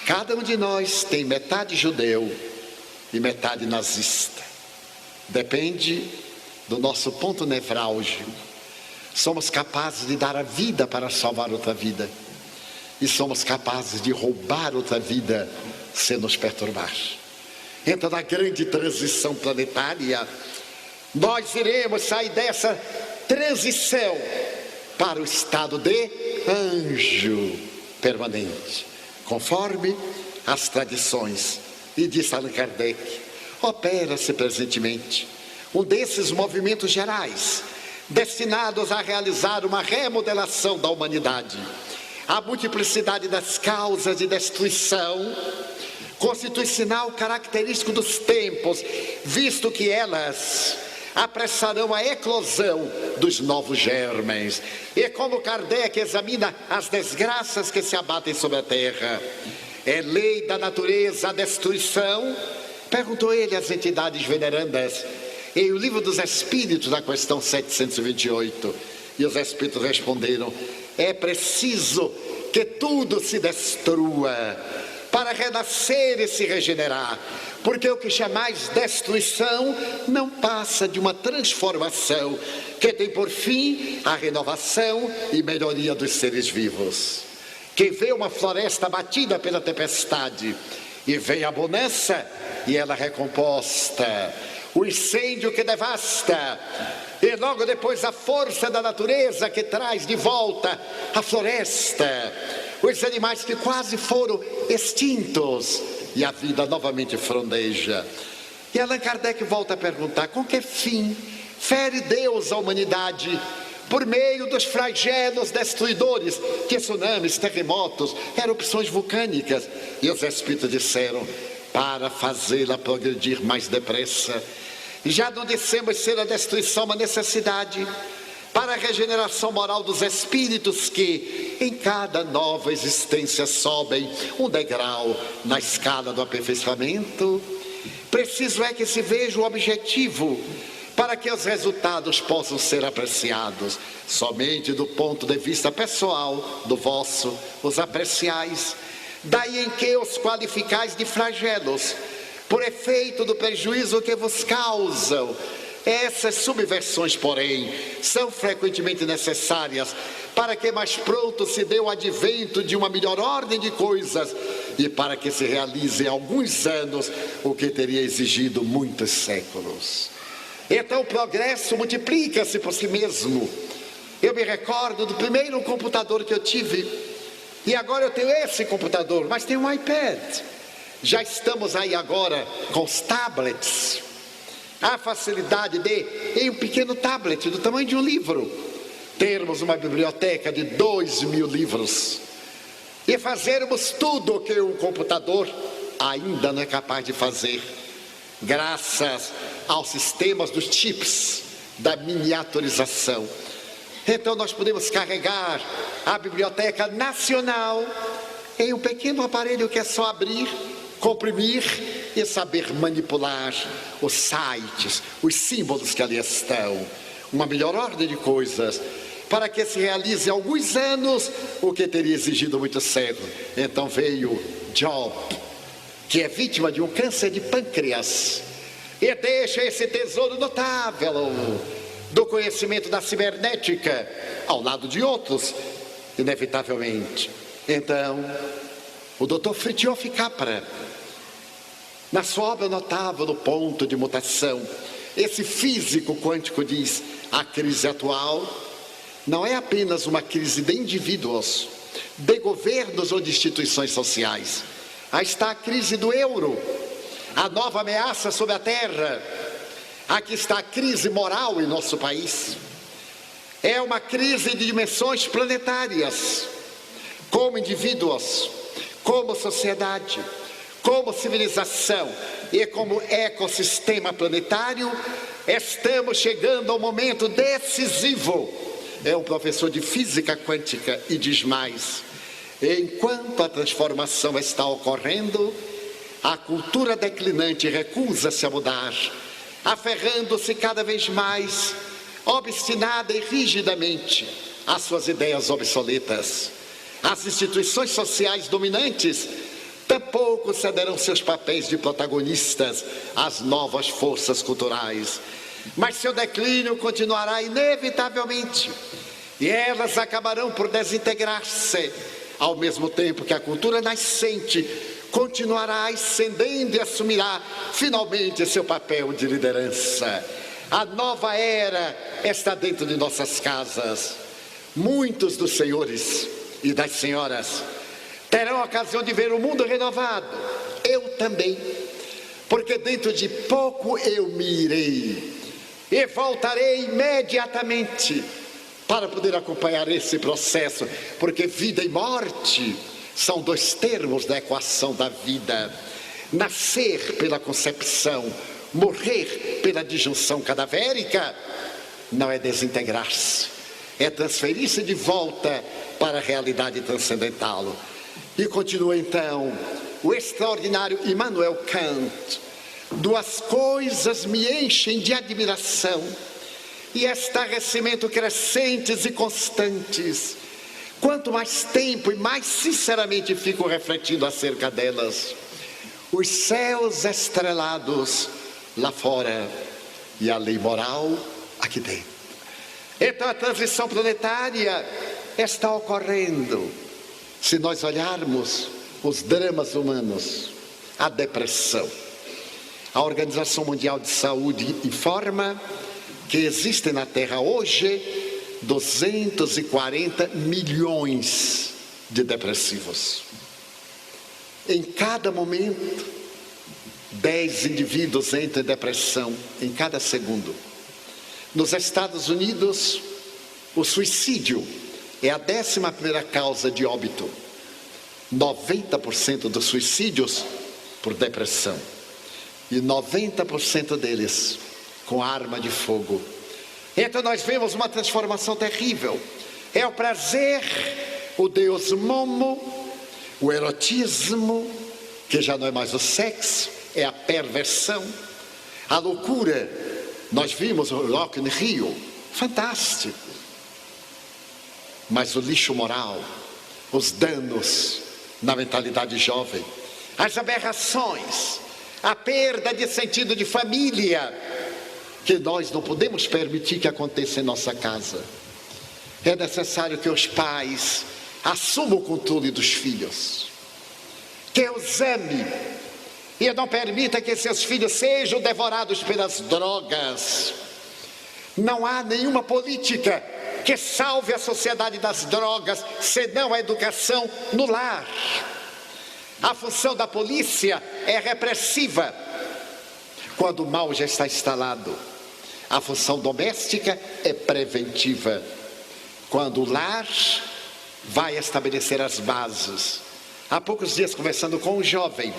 cada um de nós tem metade judeu e metade nazista. Depende do nosso ponto nevrálgico. Somos capazes de dar a vida para salvar outra vida. E somos capazes de roubar outra vida se nos perturbar. Então, na grande transição planetária, nós iremos sair dessa transição para o estado de anjo permanente, conforme as tradições. E disse Allan Kardec: opera-se presentemente um desses movimentos gerais, destinados a realizar uma remodelação da humanidade. A multiplicidade das causas de destruição constitui sinal característico dos tempos, visto que elas apressarão a eclosão dos novos germens. E como Kardec examina as desgraças que se abatem sobre a terra, é lei da natureza a destruição? Perguntou ele às entidades venerandas em O Livro dos Espíritos, na questão 728. E os Espíritos responderam: é preciso que tudo se destrua para renascer e se regenerar, porque o que chamais destruição não passa de uma transformação que tem por fim a renovação e melhoria dos seres vivos. Quem vê uma floresta abatida pela tempestade e vem a bonança e ela recomposta, o incêndio que devasta e logo depois a força da natureza que traz de volta a floresta, os animais que quase foram extintos e a vida novamente frondeja. E Allan Kardec volta a perguntar: com que fim fere Deus a humanidade? Por meio dos flagelos destruidores, que tsunamis, terremotos, erupções vulcânicas. E os Espíritos disseram: para fazê-la progredir mais depressa. Já não dissemos ser a destruição uma necessidade para a regeneração moral dos espíritos que em cada nova existência sobem um degrau na escala do aperfeiçoamento? Preciso é que se veja o objetivo para que os resultados possam ser apreciados somente do ponto de vista pessoal do vosso, os apreciais. Daí em que os qualificais de flagelos, por efeito do prejuízo que vos causam. Essas subversões, porém, são frequentemente necessárias para que mais pronto se dê o advento de uma melhor ordem de coisas e para que se realize em alguns anos o que teria exigido muitos séculos. Então o progresso multiplica-se por si mesmo. Eu me recordo do primeiro computador que eu tive, e agora eu tenho esse computador, mas tenho um iPad. Já estamos aí agora com os tablets. A facilidade de, em um pequeno tablet do tamanho de um livro, termos uma biblioteca de 2.000 livros e fazermos tudo o que um computador ainda não é capaz de fazer, graças aos sistemas dos chips, da miniaturização. Então nós podemos carregar a Biblioteca Nacional em um pequeno aparelho que é só abrir, comprimir e saber manipular os sites, os símbolos que ali estão. Uma melhor ordem de coisas, para que se realize em alguns anos o que teria exigido muito séculos. Então veio Job, que é vítima de um câncer de pâncreas, e deixa esse tesouro notável do conhecimento da cibernética ao lado de outros, inevitavelmente. Então, o Dr. Fritjof Capra, na sua obra notável do ponto de mutação, esse físico quântico diz: a crise atual não é apenas uma crise de indivíduos, de governos ou de instituições sociais. Aí está a crise do euro, a nova ameaça sobre a terra. Aqui está a crise moral em nosso país. É uma crise de dimensões planetárias. Como indivíduos, como sociedade, como civilização e como ecossistema planetário, estamos chegando ao momento decisivo. É um professor de física quântica e diz mais: enquanto a transformação está ocorrendo, a cultura declinante recusa-se a mudar, aferrando-se cada vez mais, obstinada e rigidamente, às suas ideias obsoletas. As instituições sociais dominantes tampouco cederão seus papéis de protagonistas às novas forças culturais, mas seu declínio continuará inevitavelmente, e elas acabarão por desintegrar-se, ao mesmo tempo que a cultura nascente continuará ascendendo e assumirá finalmente seu papel de liderança. A nova era está dentro de nossas casas. Muitos dos senhores e das senhoras terão a ocasião de ver o mundo renovado. Eu também, porque dentro de pouco eu me irei e voltarei imediatamente para poder acompanhar esse processo, porque vida e morte são dois termos da equação da vida. Nascer pela concepção, morrer pela disjunção cadavérica, não é desintegrar-se, é transferir-se de volta para a realidade transcendental. E continua então o extraordinário Immanuel Kant: duas coisas me enchem de admiração e estarrecimento crescentes e constantes, quanto mais tempo e mais sinceramente fico refletindo acerca delas: os céus estrelados lá fora e a lei moral aqui dentro. Então a transição planetária está ocorrendo. Se nós olharmos os dramas humanos, a depressão, a Organização Mundial de Saúde informa que existem na Terra hoje 240 milhões de depressivos. Em cada momento, 10 indivíduos entram em depressão em cada segundo. Nos Estados Unidos, o suicídio é a 11ª causa de óbito. 90% dos suicídios por depressão. E 90% deles com arma de fogo. Então nós vemos uma transformação terrível. É o prazer, o deus Momo, o erotismo, que já não é mais o sexo, é a perversão, a loucura. Nós vimos o Rock in Rio, fantástico. Mas o lixo moral, os danos na mentalidade jovem, as aberrações, a perda de sentido de família, que nós não podemos permitir que aconteça em nossa casa. É necessário que os pais assumam o controle dos filhos. que os ame e não permita que seus filhos sejam devorados pelas drogas. Não há nenhuma política que salve a sociedade das drogas, senão a educação no lar. A função da polícia é repressiva, quando o mal já está instalado. A função doméstica é preventiva, quando o lar vai estabelecer as bases. Há poucos dias, conversando com um jovem,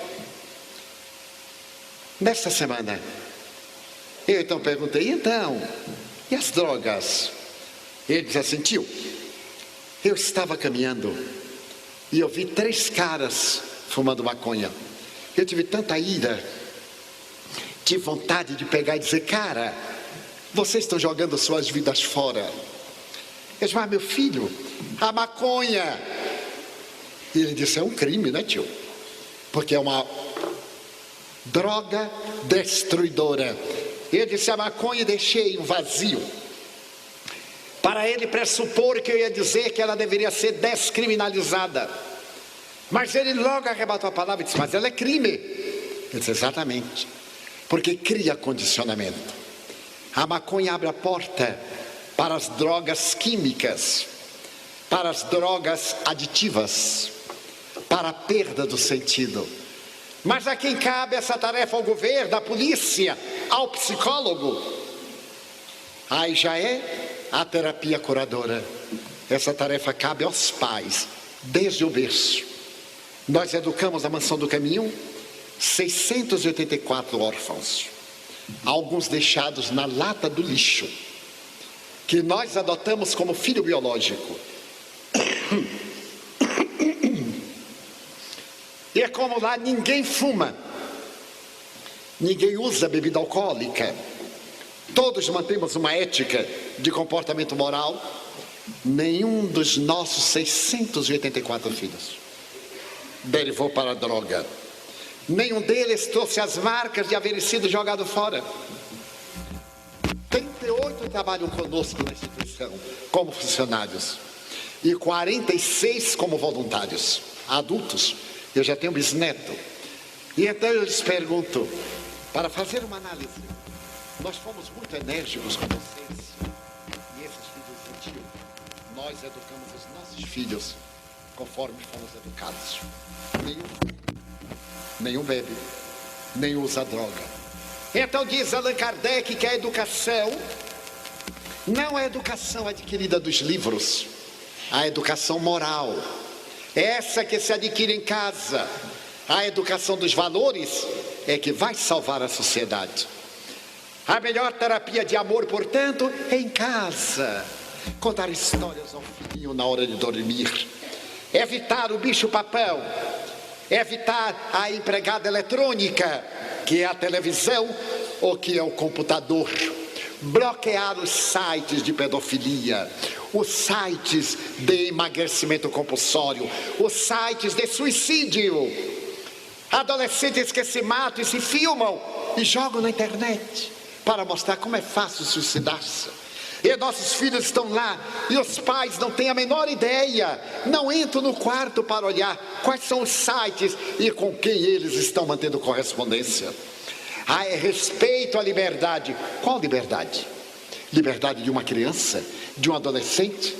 nesta semana, eu então perguntei, e as drogas? Ele disse assim, tio, eu estava caminhando e eu vi 3 caras fumando maconha. Eu tive tanta ira, tive vontade de pegar e dizer, cara, vocês estão jogando suas vidas fora. Eu disse, mas meu filho, a maconha. E ele disse, é um crime, né, tio? Porque é uma droga destruidora. Eu disse, a maconha, deixei um vazio para ele pressupor que eu ia dizer que ela deveria ser descriminalizada. Mas ele logo arrebatou a palavra e disse, mas ela é crime. Eu disse, exatamente, porque cria condicionamento. A maconha abre a porta para as drogas químicas, para as drogas aditivas, para a perda do sentido. Mas a quem cabe essa tarefa? Ao governo, à polícia, ao psicólogo? Aí já é a terapia curadora. Essa tarefa cabe aos pais, desde o berço. Nós educamos na Mansão do Caminho 684 órfãos, alguns deixados na lata do lixo, que nós adotamos como filho biológico. E é como lá ninguém fuma, ninguém usa bebida alcoólica, todos mantemos uma ética de comportamento moral. Nenhum dos nossos 684 filhos derivou para a droga. Nenhum deles trouxe as marcas de haver sido jogado fora. 38 trabalham conosco na instituição como funcionários e 46 como voluntários, adultos. Eu já tenho bisneto. E então eu lhes pergunto, para fazer uma análise, nós fomos muito enérgicos com vocês, e esses filhos sentiam. Nós educamos os nossos filhos conforme fomos educados. Nenhum bebe, nenhum usa droga. Então diz Allan Kardec que a educação não é a educação adquirida dos livros, a educação moral, essa que se adquire em casa. A educação dos valores é que vai salvar a sociedade. A melhor terapia de amor, portanto, é em casa. Contar histórias ao filhinho na hora de dormir. Evitar o bicho-papão. Evitar a empregada eletrônica, que é a televisão ou que é o computador. Bloquear os sites de pedofilia, os sites de emagrecimento compulsório, os sites de suicídio. Adolescentes que se matam e se filmam e jogam na internet para mostrar como é fácil suicidar-se. E nossos filhos estão lá e os pais não têm a menor ideia, não entram no quarto para olhar quais são os sites e com quem eles estão mantendo correspondência. É respeito à liberdade. Qual liberdade? Liberdade de uma criança, de um adolescente?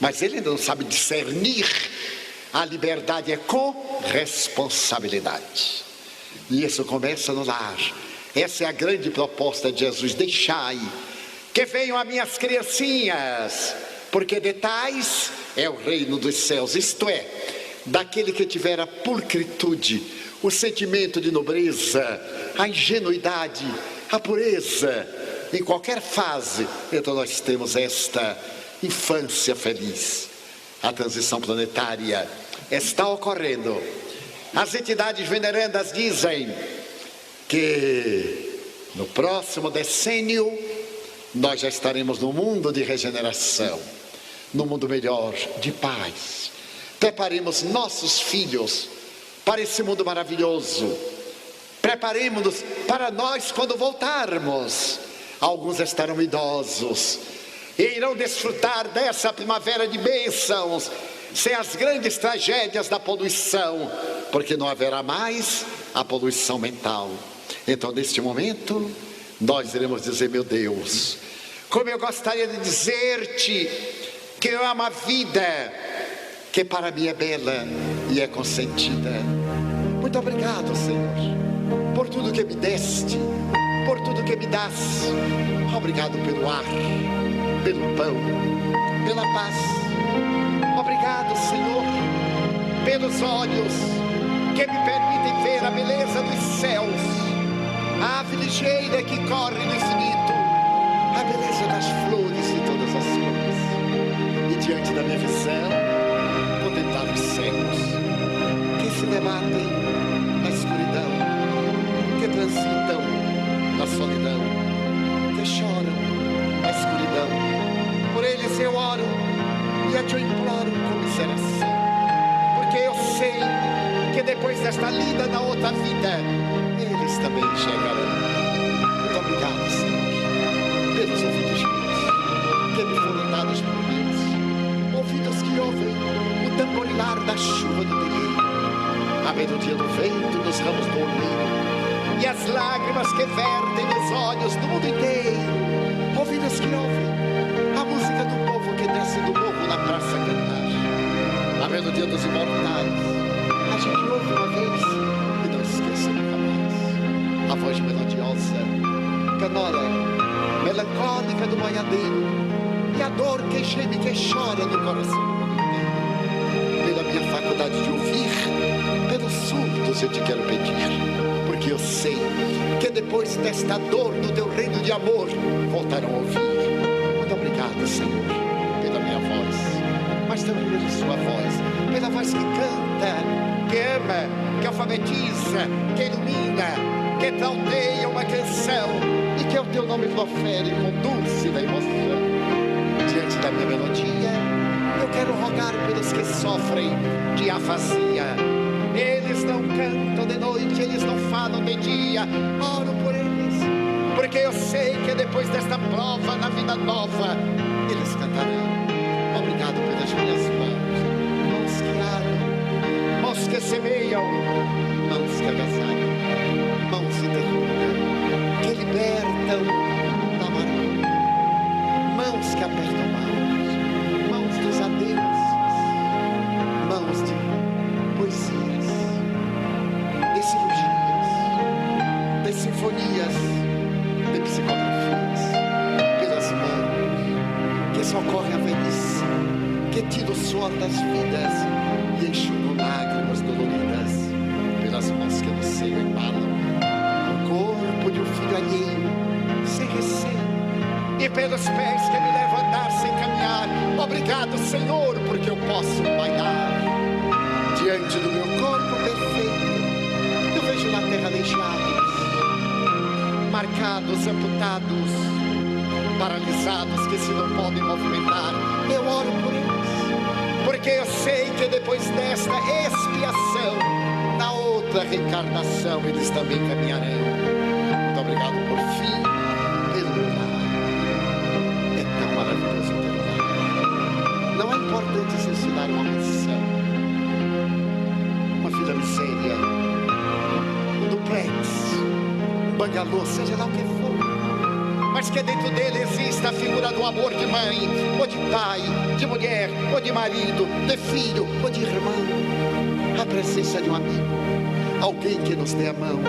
Mas ele ainda não sabe discernir. A liberdade é com responsabilidade. E isso começa no lar. Essa é a grande proposta de Jesus. Deixai que venham as minhas criancinhas, porque de tais é o reino dos céus. Isto é, daquele que tiver a pulcritude, o sentimento de nobreza, a ingenuidade, a pureza, em qualquer fase. Então nós temos esta infância feliz. A transição planetária está ocorrendo. As entidades venerandas dizem que no próximo decênio nós já estaremos no mundo de regeneração, no mundo melhor, de paz. Preparemos nossos filhos para esse mundo maravilhoso. Preparemos-nos para nós quando voltarmos. Alguns estarão idosos e irão desfrutar dessa primavera de bênçãos, sem as grandes tragédias da poluição. porque não haverá mais a poluição mental. Então, neste momento, nós iremos dizer: meu Deus, como eu gostaria de dizer-te que eu amo a vida, que para mim é bela e é consentida. Muito obrigado, Senhor, por tudo que me deste, por tudo que me dás. Obrigado pelo ar, pelo pão, pela paz. Obrigado, Senhor, pelos olhos que me permitem ver a beleza dos céus, a ave ligeira que corre no infinito, a beleza das flores de todas as cores. E diante da minha visão, contemplar os céus que se debatem na escuridão, que transitam na solidão, que choram na escuridão. Por eles eu oro e eu te imploro com miseração, porque eu sei que depois desta lida na outra vida, eles também chegarão. Muito obrigado, Senhor, pelos ouvidos meus, que me foram dados por Deus, ouvidos que ouvem o tamborilar da chuva do terreiro, a melodia do vento nos ramos do olmeiro, e as lágrimas que vertem nos olhos do mundo inteiro, ouvidos que ouvem a música do povo que desce do morro na praça a cantar, a melodia dos imortais. A gente ouve uma vez e não esqueça nunca mais. A voz melodiosa, canora, melancólica do boiadeiro, e a dor que geme, que chora no coração do mundo inteiro. Pela minha faculdade de ouvir, pelos surdos eu te quero pedir, porque eu sei que depois desta dor do teu reino de amor, voltarão a ouvir. Muito obrigado, Senhor, pela minha voz, mas também pela sua voz, pela voz que canta, que ama, que alfabetiza, que ilumina, que trauteia uma canção, e que o teu nome profere com dulce da emoção. Diante da minha melodia, eu quero rogar pelos que sofrem de afasia. Eles não cantam de noite, eles não falam de dia. Oro por eles, porque eu sei que depois desta prova na vida nova, eles cantarão. Obrigado pelas minhas mãos, mãos que aram, mãos que semeiam, mãos que agasalham, mãos de ternura, que libertam da amargura, mãos que apertam mãos dos adeuses, mãos de poesias, de cirurgias, de sinfonias, de psicografias, pelas mãos que socorrem a velhice, que tiram o suor das vidas e enxugam lágrimas doloridas, pelas mãos que no seio embalam o corpo de um filho alheio, sem receio, e pelos pés que me levam a andar sem caminhar. Obrigado, Senhor, porque eu posso bailar. Diante do meu corpo perfeito, eu vejo na terra aleijados, marcados, amputados, paralisados, que se não podem movimentar. Eu oro por eles, porque eu sei que depois desta expiação, na outra reencarnação, eles também caminharão. Muito obrigado por fim, pelo meu lar. É tão maravilhoso o teu lar. Não é importante se ensinar uma missão, uma vida miséria, um duplex, um bangalô, seja lá o que for, mas que dentro dele exista a figura do amor de mãe, ou de pai, de mulher, ou de marido, de filho, ou de irmão, a presença de um amigo, alguém que nos dê a mão,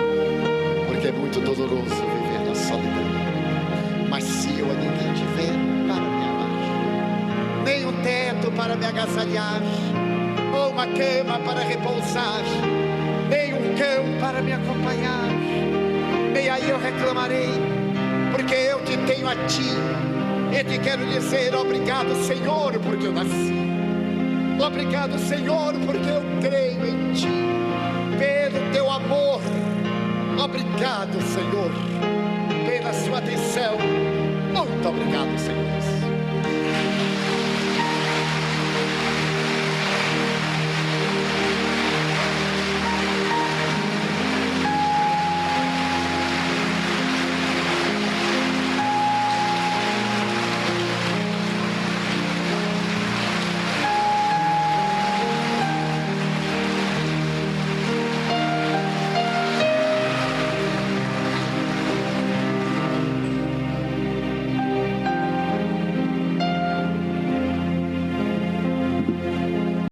porque é muito doloroso viver na solidão. Mas se eu a ninguém tiver para me amar, nem um teto para me agasalhar, ou uma cama para repousar, nem um cão para me acompanhar, nem aí eu reclamarei, porque eu te tenho a ti, e te quero dizer obrigado, Senhor, porque eu nasci. Obrigado, Senhor, porque eu creio em ti, pelo teu amor. Obrigado, Senhor, pela sua atenção. Muito obrigado, Senhor.